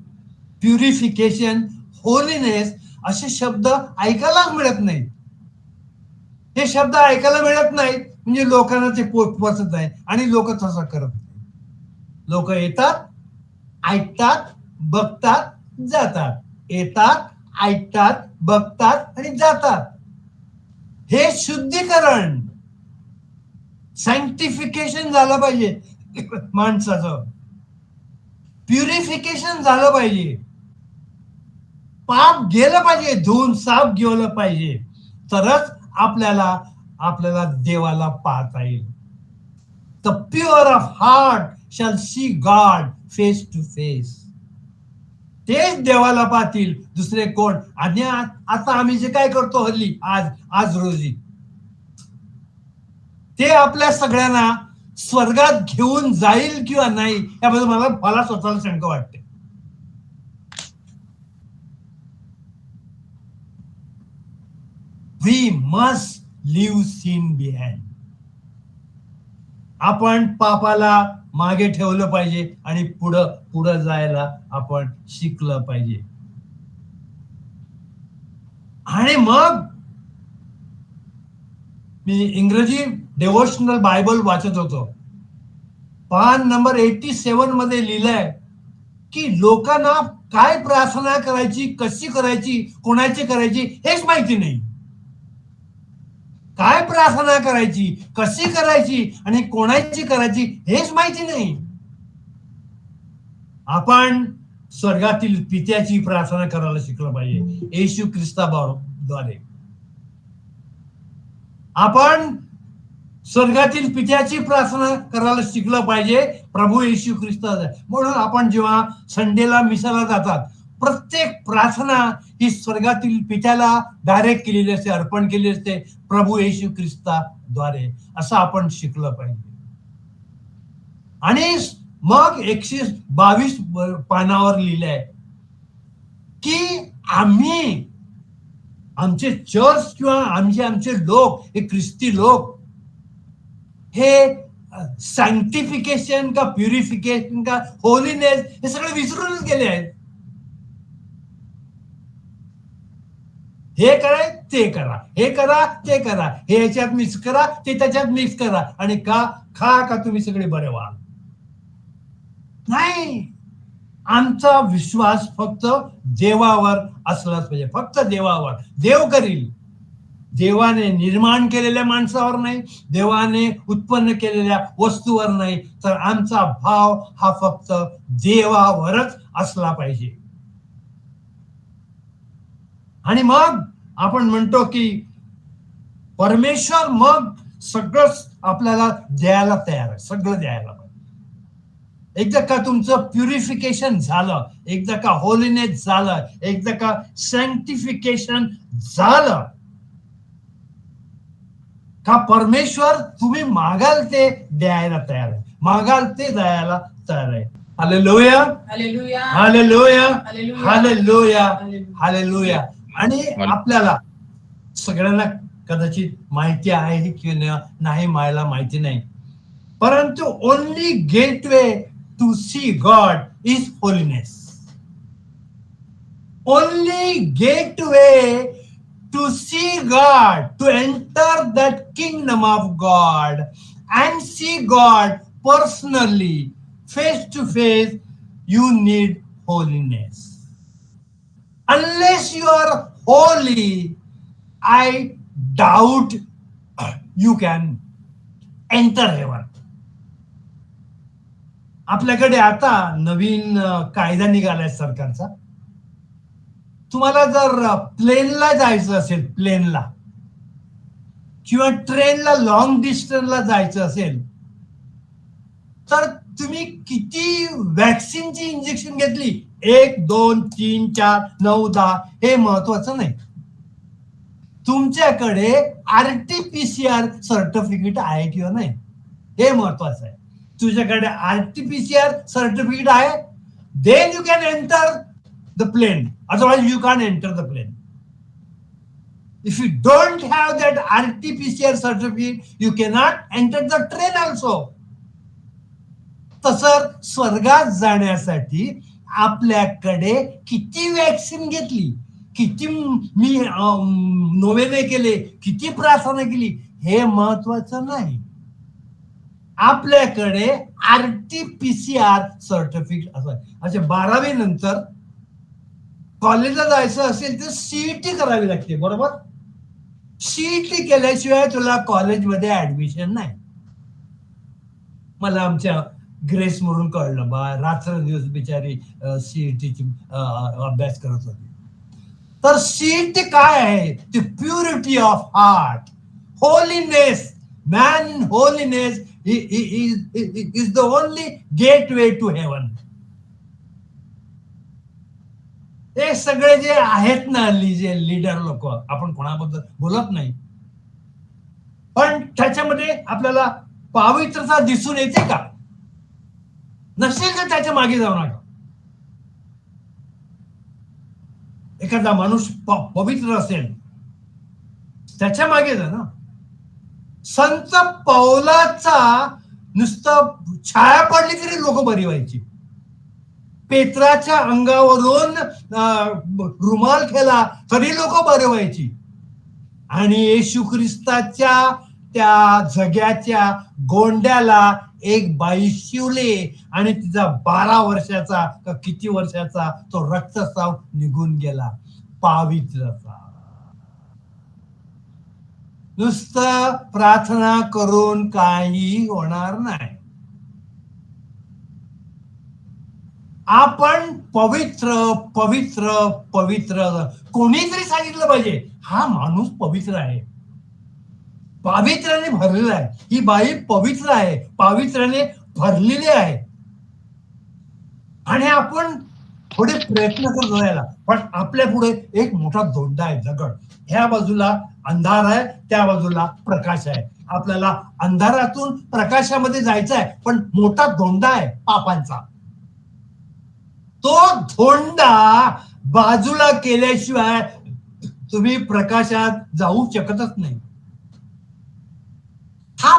प्युरिफिकेशन, होलीनेस असे शब्द ऐकायला मिळत नाहीत. हे शब्द ऐकायला मिळत नाहीत, म्हणजे लोकांना ते पोचत नाही आणि लोक तसं करत नाही. लोक येतात, ऐकतात, बघतात, जातात, येतात, ऐकतात, बघतात आणि जातात. हे शुद्धीकरण, सॅन्क्टिफिकेशन झालं पाहिजे माणसाचं, प्युरिफिकेशन झालं पाहिजे, पाप गेलं पाहिजे, धुवून साफ गेलं पाहिजे, तरच आपल्याला देवाला पाहता येईल. The pure of heart shall see God face to face. तेच देवाला पाहतील, दुसरे कोण? आणि आता आम्ही जे काय करतो हल्ली, आज रोजी, ते आपल्या सगळ्यांना स्वर्गात घेऊन जाईल किंवा नाही याबद्दल मला स्वतःला शंका वाटते. We must leave sin behind. आपण पापाला मागे ठेवलं पाहिजे आणि पुढं जायला आपण शिकलं पाहिजे. आणि मग मी इंग्रजी डेव्होशनल बायबल वाचत होतो. पान नंबर 87 मध्ये लिहिलंय की लोकांना काय प्रार्थना करायची, कशी करायची, कोणाची करायची हेच माहिती नाही. काय प्रार्थना करायची, कशी करायची आणि कोणाची करायची हेच माहिती नाही. आपण स्वर्गातील पित्याची प्रार्थना करायला शिकलं पाहिजे येशू ख्रिस्ताद्वारे. आपण स्वर्गातील पित्याची प्रार्थना करायला शिकलं पाहिजे प्रभू येशू ख्रिस्ताद्वारे. म्हणून आपण जेव्हा संडेला मिसाला जातात, प्रत्येक प्रार्थना ही स्वर्गातील पित्याला डायरेक्ट केलेली असते, अर्पण केलेली असते प्रभू येशू ख्रिस्ताद्वारे, असं आपण शिकलं पाहिजे. आणि मग 122 पानावर लिहिलंय की आमचे चर्च किंवा आमचे लोक, हे ख्रिस्ती लोक, हे सॅन्क्टिफिकेशन का प्युरिफिकेशन का होलीनेस हे सगळे विसरूनच गेले आहेत. हे करा, ते करा, हे करा, ते करा, हे याच्यात मिक्स करा, ते त्याच्यात मिक्स करा आणि का तुम्ही सगळे बरे व्हाल. नाही, आमचा विश्वास फक्त देवावर असलाच पाहिजे, फक्त देवावर. देव करील, देवाने निर्माण केलेल्या माणसावर नाही, देवाने उत्पन्न केलेल्या वस्तूवर नाही, तर आमचा भाव हा फक्त देवावरच असला पाहिजे. आणि मग आपण म्हणतो की परमेश्वर मग सगळं आपल्याला द्यायला तयार आहे, सगळं द्यायला पाहिजे. एकदा का तुमचं प्युरिफिकेशन झालं, एकदा का होलीनेस झालं, एकदा का सॅन्क्टिफिकेशन झालं का परमेश्वर तुम्ही मागाल ते द्यायला तयार आहे, मागाल ते द्यायला तयार आहे. Hallelujah, hallelujah, hallelujah, hallelujah, hallelujah, hallelujah. Hallelujah. आणि आपल्याला सगळ्यांना कदाचित माहिती आहे किंवा नाही, मला माहिती नाही, परंतु only gateway to see God is holiness. Only gateway to see God, to enter that kingdom of God and see God personally, face to face, you need holiness. Unless you are holy, I doubt you can enter heaven. आपल्याकडे आता नवीन कायदा निघालाय सरकारचा. तुम्हाला जर प्लेनला जायचं असेल, प्लेनला किंवा ट्रेनला लॉंग डिस्टन्सला जायचं असेल, तर तुम्ही किती वॅक्सिनची इंजेक्शन घेतली, 1, 2, 3, 4, 9, 10 हे महत्वाचं नाही. तुमच्याकडे RT-PCR सर्टिफिकेट आहे किंवा नाही हे महत्वाचं आहे. तुझ्याकडे RT-PCR सर्टिफिकेट आहे, then you can enter the plane, otherwise you can enter the plane. If you don't have that RT-PCR certificate, you cannot enter the train also. तसं स्वर्गात जाण्यासाठी आपल्याकडे किती वॅक्सिन घेतली, किती मी नोवेने केले, किती प्रार्थना केली, हे महत्वाचं नाही. आपल्याकडे RT-PCR सर्टिफिकेट असं, अच्छा 12वी नंतर कॉलेजला जायचं असेल तर CET करावी लागते, बरोबर. CET केल्याशिवाय तुला कॉलेजमध्ये ऍडमिशन नाही. मला आमच्या ग्रेस म्हणून कळलं, बा रात्र दिवस बिचारी CETची अभ्यास करत होती. तर CET काय आहे? ती purity of heart, holiness. Man in holiness is the only gateway to heaven. हे सगळे जे आहेत ना, जे लीडर लोक, आपण कोणाबद्दल बोलत नाही, पण त्याच्यामध्ये आपल्याला पवित्रता दिसून येते का? नसेल तर त्याच्या मागे जाऊ नका. एखादा माणूस पवित्र असेल त्याच्या मागे जा ना. संत पौलाचा नुसतं छाया पडली तरी लोक बरी व्हायची. पेत्राच्या अंगावरून रुमाल केला तरी लोक बरे व्हायची. आणि येशू ख्रिस्ताच्या त्या जग्याच्या गोंड्याला एक बाई शिवले आणि तिचा 12 वर्षाचा का किती वर्षाचा तो रक्तस्राव निघून गेला. पवित्रता. नुसतं प्रार्थना करून काही होणार नाही. आपण पवित्र पवित्र पवित्र, कोणीतरी सांगितलं पाहिजे हा माणूस पवित्र आहे, पवित्राने भरलेला आहे, ही बाई पवित्र आहे, पवित्राने भरलेली आहे. आणि आपण थोडे प्रयत्न करतो यायला, पण आपल्या पुढे एक मोठा धोंडा आहे, दगड. ह्या बाजूला अंधार आहे, त्या बाजूला प्रकाश आहे. आपल्याला अंधारातून प्रकाशामध्ये जायचं आहे, पण मोठा धोंडा आहे पापांचा. तो धोंडा बाजूला केल्याशिवाय तुम्ही प्रकाशात जाऊ शकतच नाही. हा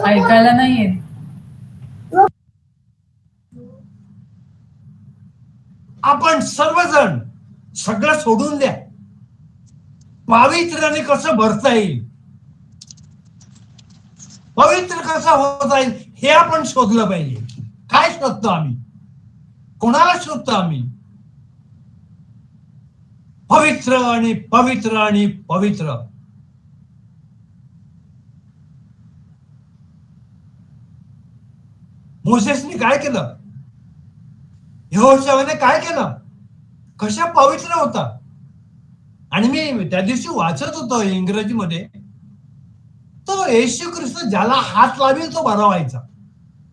ऐकायला नाहीये. आपण सर्वजण सगळं सोडून द्या. पवित्राने कसं भरता येईल, पवित्र कसं होता येईल हे आपण शोधलं पाहिजे. काय शोधतो आम्ही? कोणाला शोधतो आम्ही? पवित्र आणि पवित्र आणि पवित्र. मोसेसने काय केलं? यहोशुआने काय केलं? कशा पवित्र होता. आणि मी त्या दिवशी वाचत होतो इंग्रजीमध्ये, तो येशू ख्रिस्त ज्याला हात लावेल तो बरा व्हायचा.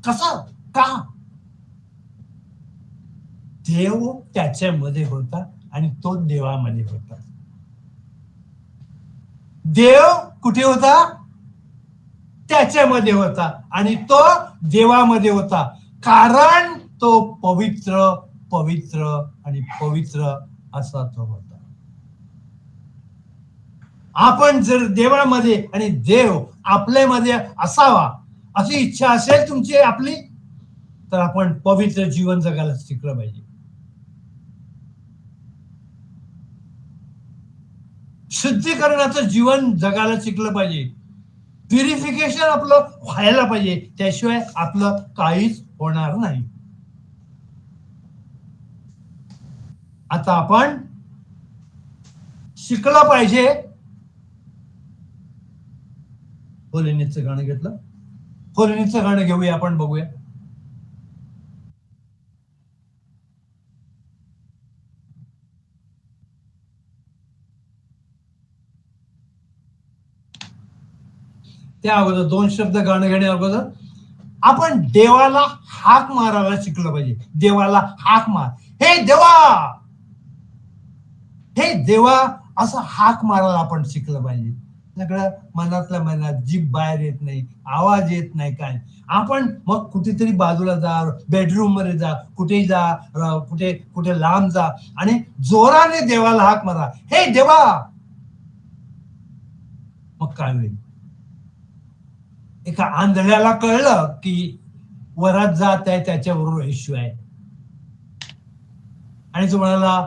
कसा? का? देव त्याच्यामध्ये होता आणि तो देवामध्ये होता. देव कुठे होता? त्याच्यामध्ये होता आणि तो देवामध्ये होता, कारण तो पवित्र पवित्र आणि पवित्र असा तो होता. आपण जर देवामध्ये आणि देव आपल्यामध्ये असावा अशी इच्छा असेल तुमची आपली, तर आपण पवित्र जीवन जगायला शिकलं पाहिजे. शुद्धीकरणाचं जीवन जगायला शिकलं पाहिजे. प्युरिफिकेशन आपलं व्हायला पाहिजे, त्याशिवाय आपलं काहीच होणार नाही. आता आपण शिकलं पाहिजे. होलिनेचं गाणं घेतलं, होलिनेचं गाणं घेऊया आपण, बघूया. त्या अगोदर 2 शब्द गाणं घेण्या अगोदर आपण देवाला हाक मारायला शिकलं पाहिजे. देवाला हाक मार, हे देवा, हे देवा असं हाक मारायला आपण शिकलं पाहिजे. सगळं मनातल्या मनात, जीभ बाहेर येत नाही, आवाज येत नाही, काय. आपण मग कुठेतरी बाजूला जा, बेडरूम मध्ये जा, कुठेही जा, कुठे कुठे लांब जा आणि जोराने देवाला हाक मारा, हे देवा. मग काय होईल? एका आंधळ्याला कळलं की वरात जात आहे त्याच्याबरोबर येशू आहे, आणि तो म्हणाला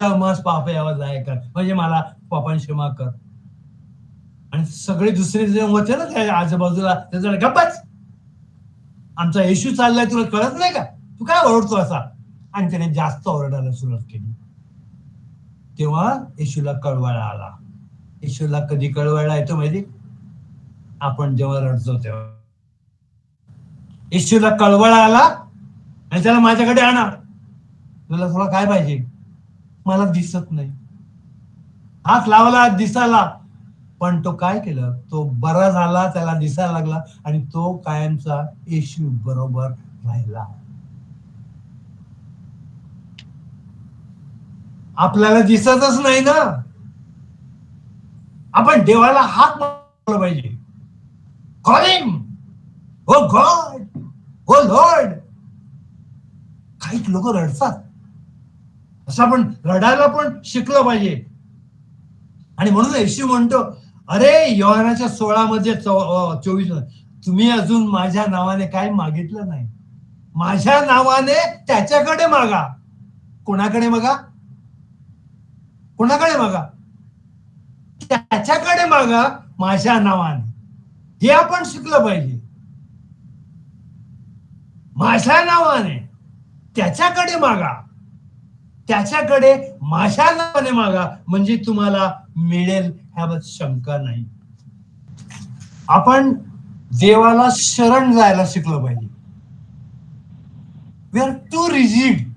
मस्त पाप यावं जाय कर, म्हणजे मला पापांची क्षमा कर. आणि सगळे दुसरे जे होते ना त्या आजूबाजूला, त्याचा गप्पच, आमचा येशू चाललाय तुला कळत नाही का, तू काय ओरडतो असा? आणि त्याने जास्त ओरडायला सुरुवात केली. तेव्हा येशूला कळवळा आला. येशूला कधी कळवळा येतो माहिती? आपण जेव्हा रडतो तेव्हा. येशूला कळवळा आला आणि त्याला माझ्याकडे आणा. तुला थोडं काय पाहिजे? मला दिसत नाही. हात लावला, दिसायला, पण तो काय केलं? तो बरा झाला, त्याला दिसायला लागला, आणि तो कायमचा येशू बरोबर राहिला. आपल्याला दिसतच नाही ना, आपण देवाला हाक मारला पाहिजे. कॉल हिम, ओ गॉड, ओ लॉर्ड. काही लोक रडतात, असं आपण रडायला पण शिकलं पाहिजे. आणि म्हणून येशू म्हणतो, अरे योहानाच्या 16 मध्ये 24, तुम्ही अजून माझ्या नावाने काय मागितलं नाही, माझ्या नावाने त्याच्याकडे मागा. कोणाकडे मागा? कोणाकडे मागा? त्याच्याकडे मागा, माझ्या नावाने. हे आपण शिकलं पाहिजे. माझ्या नावाने त्याच्याकडे मागा, त्याच्याकडे माझ्या नावाने मागा, म्हणजे तुम्हाला मिळेल ह्याबद्दल शंका नाही. आपण देवाला शरण जायला शिकलं पाहिजे. We are too rigid.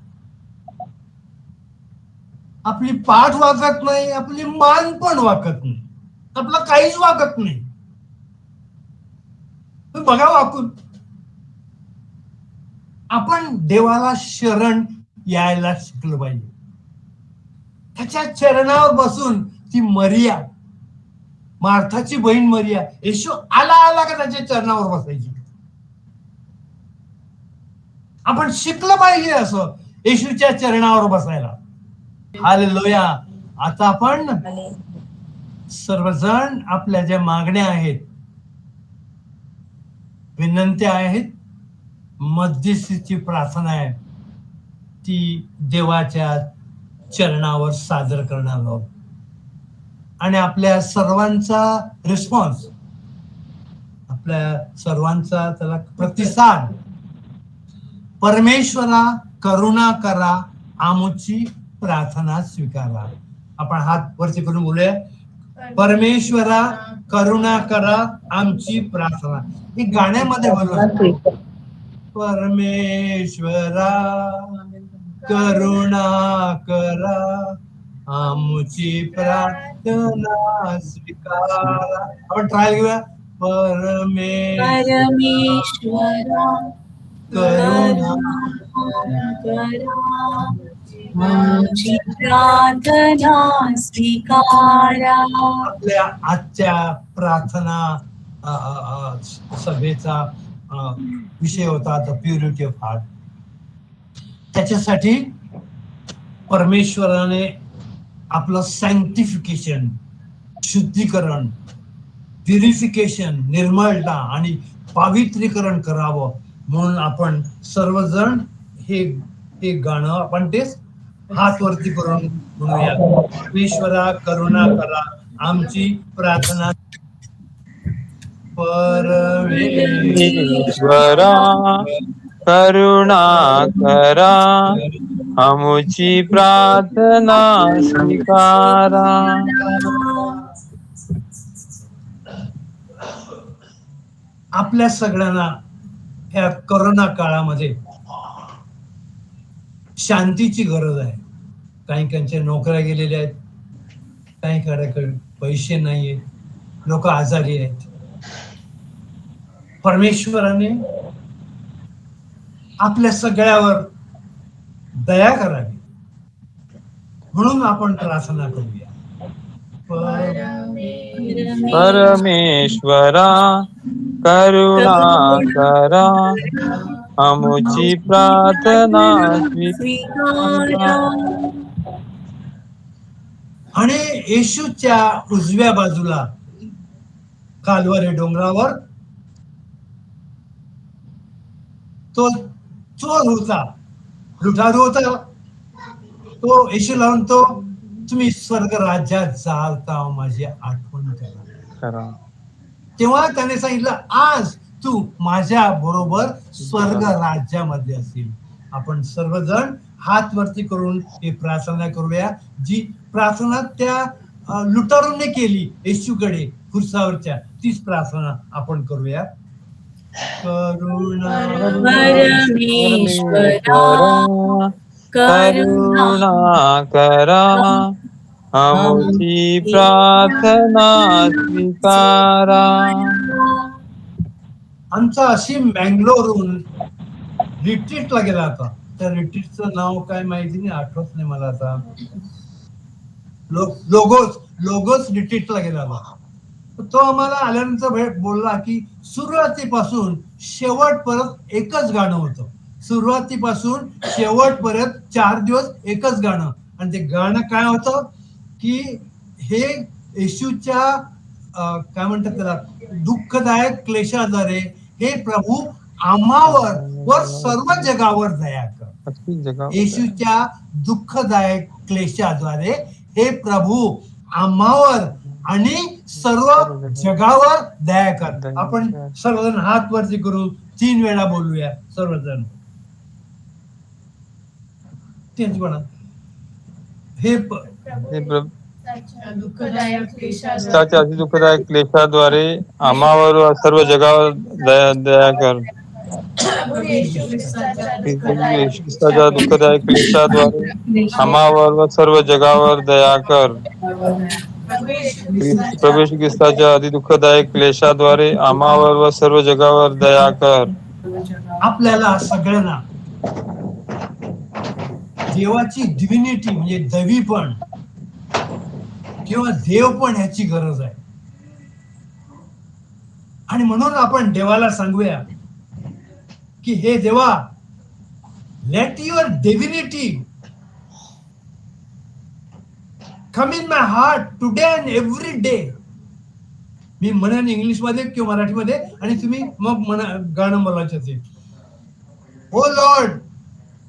आपली पाठ वाकत नाही, आपली मान पण वाकत नाही, आपलं काहीच वाकत नाही. बघा वाकून. आपण देवाला शरण यायला शिकलं पाहिजे. त्याच्या चरणावर बसून ती मरिया, मार्थाची बहीण मरिया, येशू आला का त्याच्या चरणावर बसायची. आपण शिकलं पाहिजे असं येशूच्या चरणावर बसायला. हालेलुया. आता आपण सर्वजण आपल्या ज्या मागण्या आहेत, विनंत्या आहेत, मध्यस्थीची प्रार्थना आहे, ती देवाच्या चरणावर सादर करणार आहोत. आणि आपल्या सर्वांचा रिस्पॉन्स, आपल्या सर्वांचा त्याला प्रतिसाद, परमेश्वरा करुणा करा, आमची प्रार्थना स्वीकारा. आपण हात वरती करून बोलूया, परमेश्वरा करुणा करा, आमची प्रार्थना. हे गाण्यामध्ये बोलू, परमेश्वरा करुणा करा, आमची प्रार्थना स्वीकारा. आपण ट्रायल घेऊया, परमेश्वरा करुणा करा, आमची प्रार्थना स्वीकारा. आपल्या आजच्या प्रार्थना सभेचा विषय होता द प्युरिटी ऑफ हार्ट. त्याच्यासाठी परमेश्वराने आपलं सॅन्क्टिफिकेशन, शुद्धीकरण, प्युरिफिकेशन, निर्मळता आणि पावित्रीकरण करावं म्हणून आपण सर्वजण हे गाणं आपण तेच हात वरती करून म्हणूया, परमेश्वरा करुणा करा, आमची प्रार्थना. परमेश्वरा करुणा करा, आमची प्रार्थना स्वीकारा. आपल्या सगळ्यांना ह्या कोरोना काळामध्ये शांतीची गरज आहे. काही नोकऱ्या गेलेल्या आहेत, काही पैसे नाही आहेत, लोक आजारी आहेत. परमेश्वराने आपल्या सगळ्यावर दया करावी म्हणून आपण प्रार्थना करूया. परमेश्वरा करुणा करा, आमची प्रार्थना स्वीकारा. आणि येशूच्या उजव्या बाजूला कालवारी डोंगरावर तो चोर होता, लुटारू होता. तो येशूला म्हणतो, तुम्ही स्वर्ग राज्यात जाल तेव्हा माझी आठवण करा. तेव्हा त्याने सांगितलं, आज तू माझ्या बरोबर स्वर्ग राज्यामध्ये असेल. आपण सर्वजण हात वरती करून ही प्रार्थना करूया. जी प्रार्थना त्या लुटारूने केली येशूकडे खुर्सावरच्या, तीच प्रार्थना आपण करूया. करुणा परमेश्वरा करुणा करा, आमची प्रार्थना स्वीकारा. आमचा असीम बँगलोरहून रिट्रीटला गेला होता. त्या रिट्रीटचं नाव काय माहिती नाही, आठवत नाही मला आता. लोगोस रिट्रीटला गेला होता. तो आम्हाला आल्यानंतर बोलला की सुरुवातीपासून शेवटपर्यंत एकच गाणं होतं. सुरुवातीपासून शेवटपर्यंत 4 दिवस एकच गाणं. आणि ते गाणं काय होतं की हे येशूच्या काय म्हणतात त्याला, दुःखदायक क्लेशाद्वारे हे प्रभू आम्हावर व सर्व जगावर दया कर. येशूच्या दुःखदायक क्लेशाद्वारे हे प्रभू आम्हावर आणि सर्व जगावर दया कर. आपण सर्वजण हात वरती करू, 3 वेळा बोलूया सर्वजण. तेच म्हणा, हे दुःखदायक क्लेशाद्वारे आम्हावर व सर्व जगावर दया कर. ख्रिस्ताच्या दुःखदायक क्लेशाद्वारे आम्हावर व सर्व जगावर दया कर. प्रभू ख्रिस्ताच्या अति दुःखदायक क्लेशाद्वारे आम्हावर व सर्व जगावर दया कर. आपल्याला सगळ्यांना देवाची डिव्हिनिटी म्हणजे दैवीपण किंवा देवपण ह्याची गरज आहे. आणि म्हणून आपण देवाला सांगूया की हे देवा, let your divinity come in my heart today and every day. मी म्हणेन इंग्लिश मध्ये किंवा मराठीमध्ये आणि तुम्ही मग गाणं बोलायचं ते. O Lord,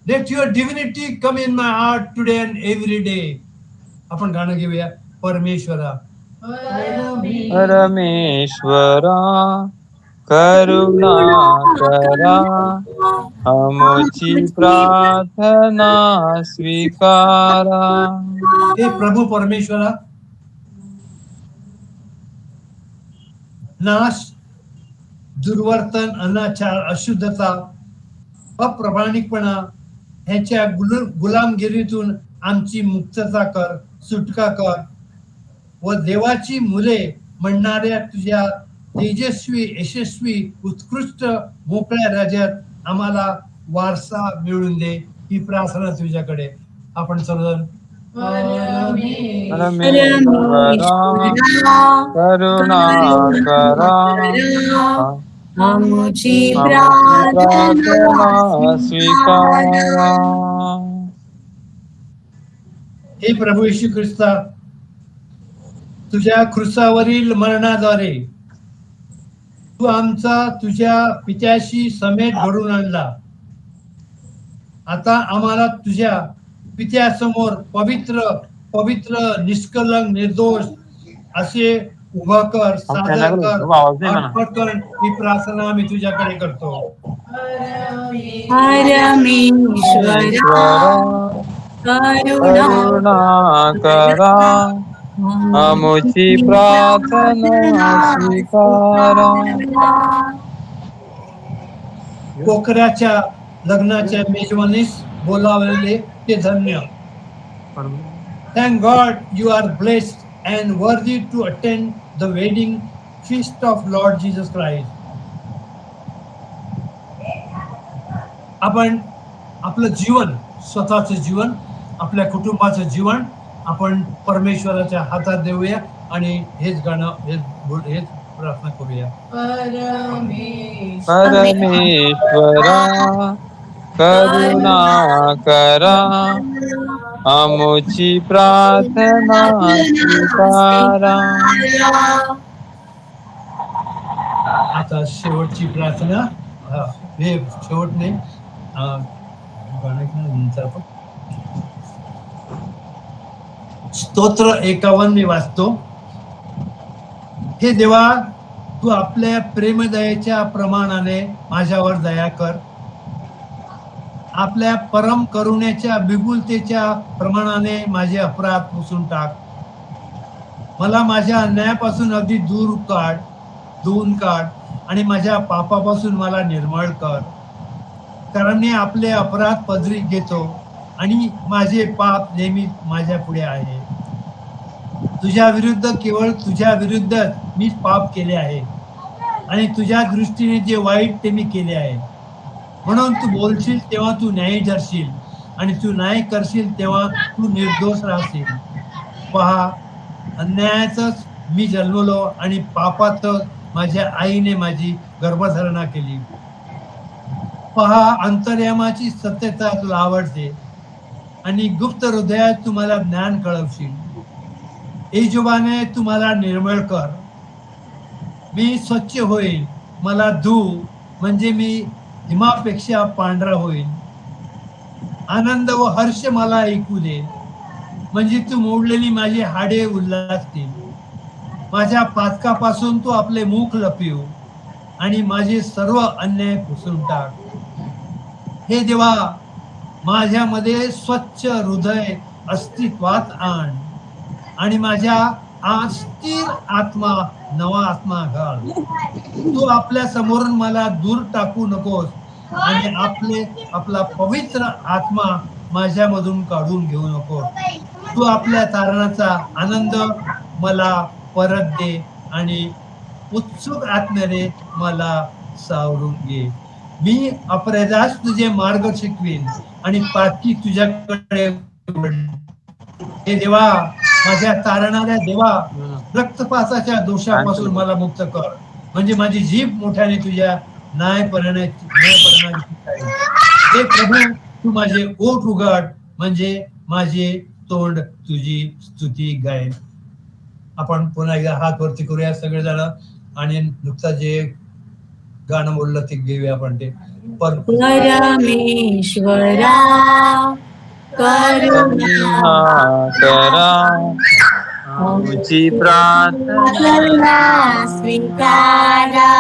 let your divinity come in my heart today and every day. आपण गाणं घेऊया. परमेश्वरा करुणा करा, आमची प्रार्थना स्वीकारा. हे प्रभू परमेश्वरा, नाश, दुर्वर्तन, अनाचार, अशुद्धता, अप्रामाणिकपणा ह्याच्या गुलामगिरीतून आमची मुक्तता कर, सुटका कर. व देवाची मुले म्हणणाऱ्या तुझ्या तेजस्वी, यशस्वी, उत्कृष्ट मोकळ्या राज्यात आम्हाला वारसा मिळून दे. ही प्रार्थना तुझ्याकडे. आपण सर्वजण करुणा करा, आमची प्रार्थना स्वीकारा. हे प्रभू येशू ख्रिस्ता, तुझ्या क्रुसावरील मरणाद्वारे तू आमचा तुझ्या पित्याशी समेट घडून आणला. आता आम्हाला तुझ्या पित्यासमोर पवित्र पवित्र, निष्कलंक, निर्दोष असे उभा कर, सादर कर, अर्पण कर. ही प्रार्थना आम्ही तुझ्याकडे करतो. करुणा करा, आमची प्रार्थना स्वीकारा. पोखऱ्याच्या लग्नाच्या मेजवानीस बोलावलेले ते धन्य. Thank God you are blessed and worthy to attend the wedding feast of Lord Jesus Christ. आपण आपलं जीवन, स्वतःचं जीवन, आपल्या कुटुंबाचं जीवन आपण परमेश्वराच्या हातात देऊया आणि हेच गाणं, हेच प्रार्थना करूया. परमेश्वरा करुणा करा, आमची प्रार्थना स्वीकारा. आता शेवटची प्रार्थना. हे शेवट नाही, स्तोत्र 51 मी वाचतो. हे देवा, तू आपल्या प्रेमदयेच्या प्रमाणाने माझ्यावर दया कर. आपल्या परम करुण्याच्या बिगुलतेच्या प्रमाणाने माझे अपराध पुसून टाक. मला माझ्या अन्यायापासून अगदी धुवून काढ आणि माझ्या पापापासून मला निर्मळ कर. कारण मी आपले अपराध पदरी घेतो आणि माझे पाप नेहमी माझ्या पुढे आहे. तुझ्या विरुद्ध, केवळ तुझ्या विरुद्धच मी पाप केले आहे आणि तुझ्या दृष्टीने जे वाईट ते मी केले आहे. म्हणून तू बोलशील तेव्हा तू न्यायी ठरशील आणि तू न्याय करशील तेव्हा तू निर्दोष राहशील. पहा, अन्यायातच मी जन्मलो आणि पापातच माझ्या आईने माझी गर्भधारणा केली. पहा, अंतर्यामाची सत्यता तुला आवडते आणि गुप्त हृदयात तुम्हाला ज्ञान कळवशील. हिशोबाने तुम्हाला निर्मळ कर. मी स्वच्छ होईल, मला धू, म्हणजे मी हिमापेक्षा पांढरा होईल. आनंद व हर्ष मला ऐकू दे, म्हणजे तू मोडलेली माझी हाडे उल्हासतील. माझ्या पातकापासून तू आपले मुख लपीव आणि माझे सर्व अन्याय पुसून टाक. हे देवा, माझ्यामध्ये स्वच्छ हृदय अस्तित्वात आण आणि माझ्या आत स्थिर आत्मा, नवा आत्मा घाल. तू आपल्या समोरून मला दूर टाकू नकोस आणि आपला पवित्र आत्मा माझ्यामधून काढून घेऊ नको. तू आपल्या तारणाचा आनंद मला परत दे आणि उत्सुक आत्म्याने मला सावरून घे. मी अपराधास तुझे मार्ग शिकवीन आणि पाठी तुझ्याकडे. हे देवा, माझ्या तारणाऱ्या देवा, रक्तपाताच्या दोषापासून मला मुक्त कर, म्हणजे माझी जीभ मोठ्याने तुझ्या न्यायपणाची. हे प्रभू, तू माझे ओठ उघड, म्हणजे माझे तोंड तुझी स्तुती गायन. आपण पुन्हा एकदा हात वरती करूया सगळेजण आणि नुकता जे गाणं बोललं ते घेऊया आपण. ते परमेश्वरा करुणा करा आमची प्रार्थना स्वीकारा.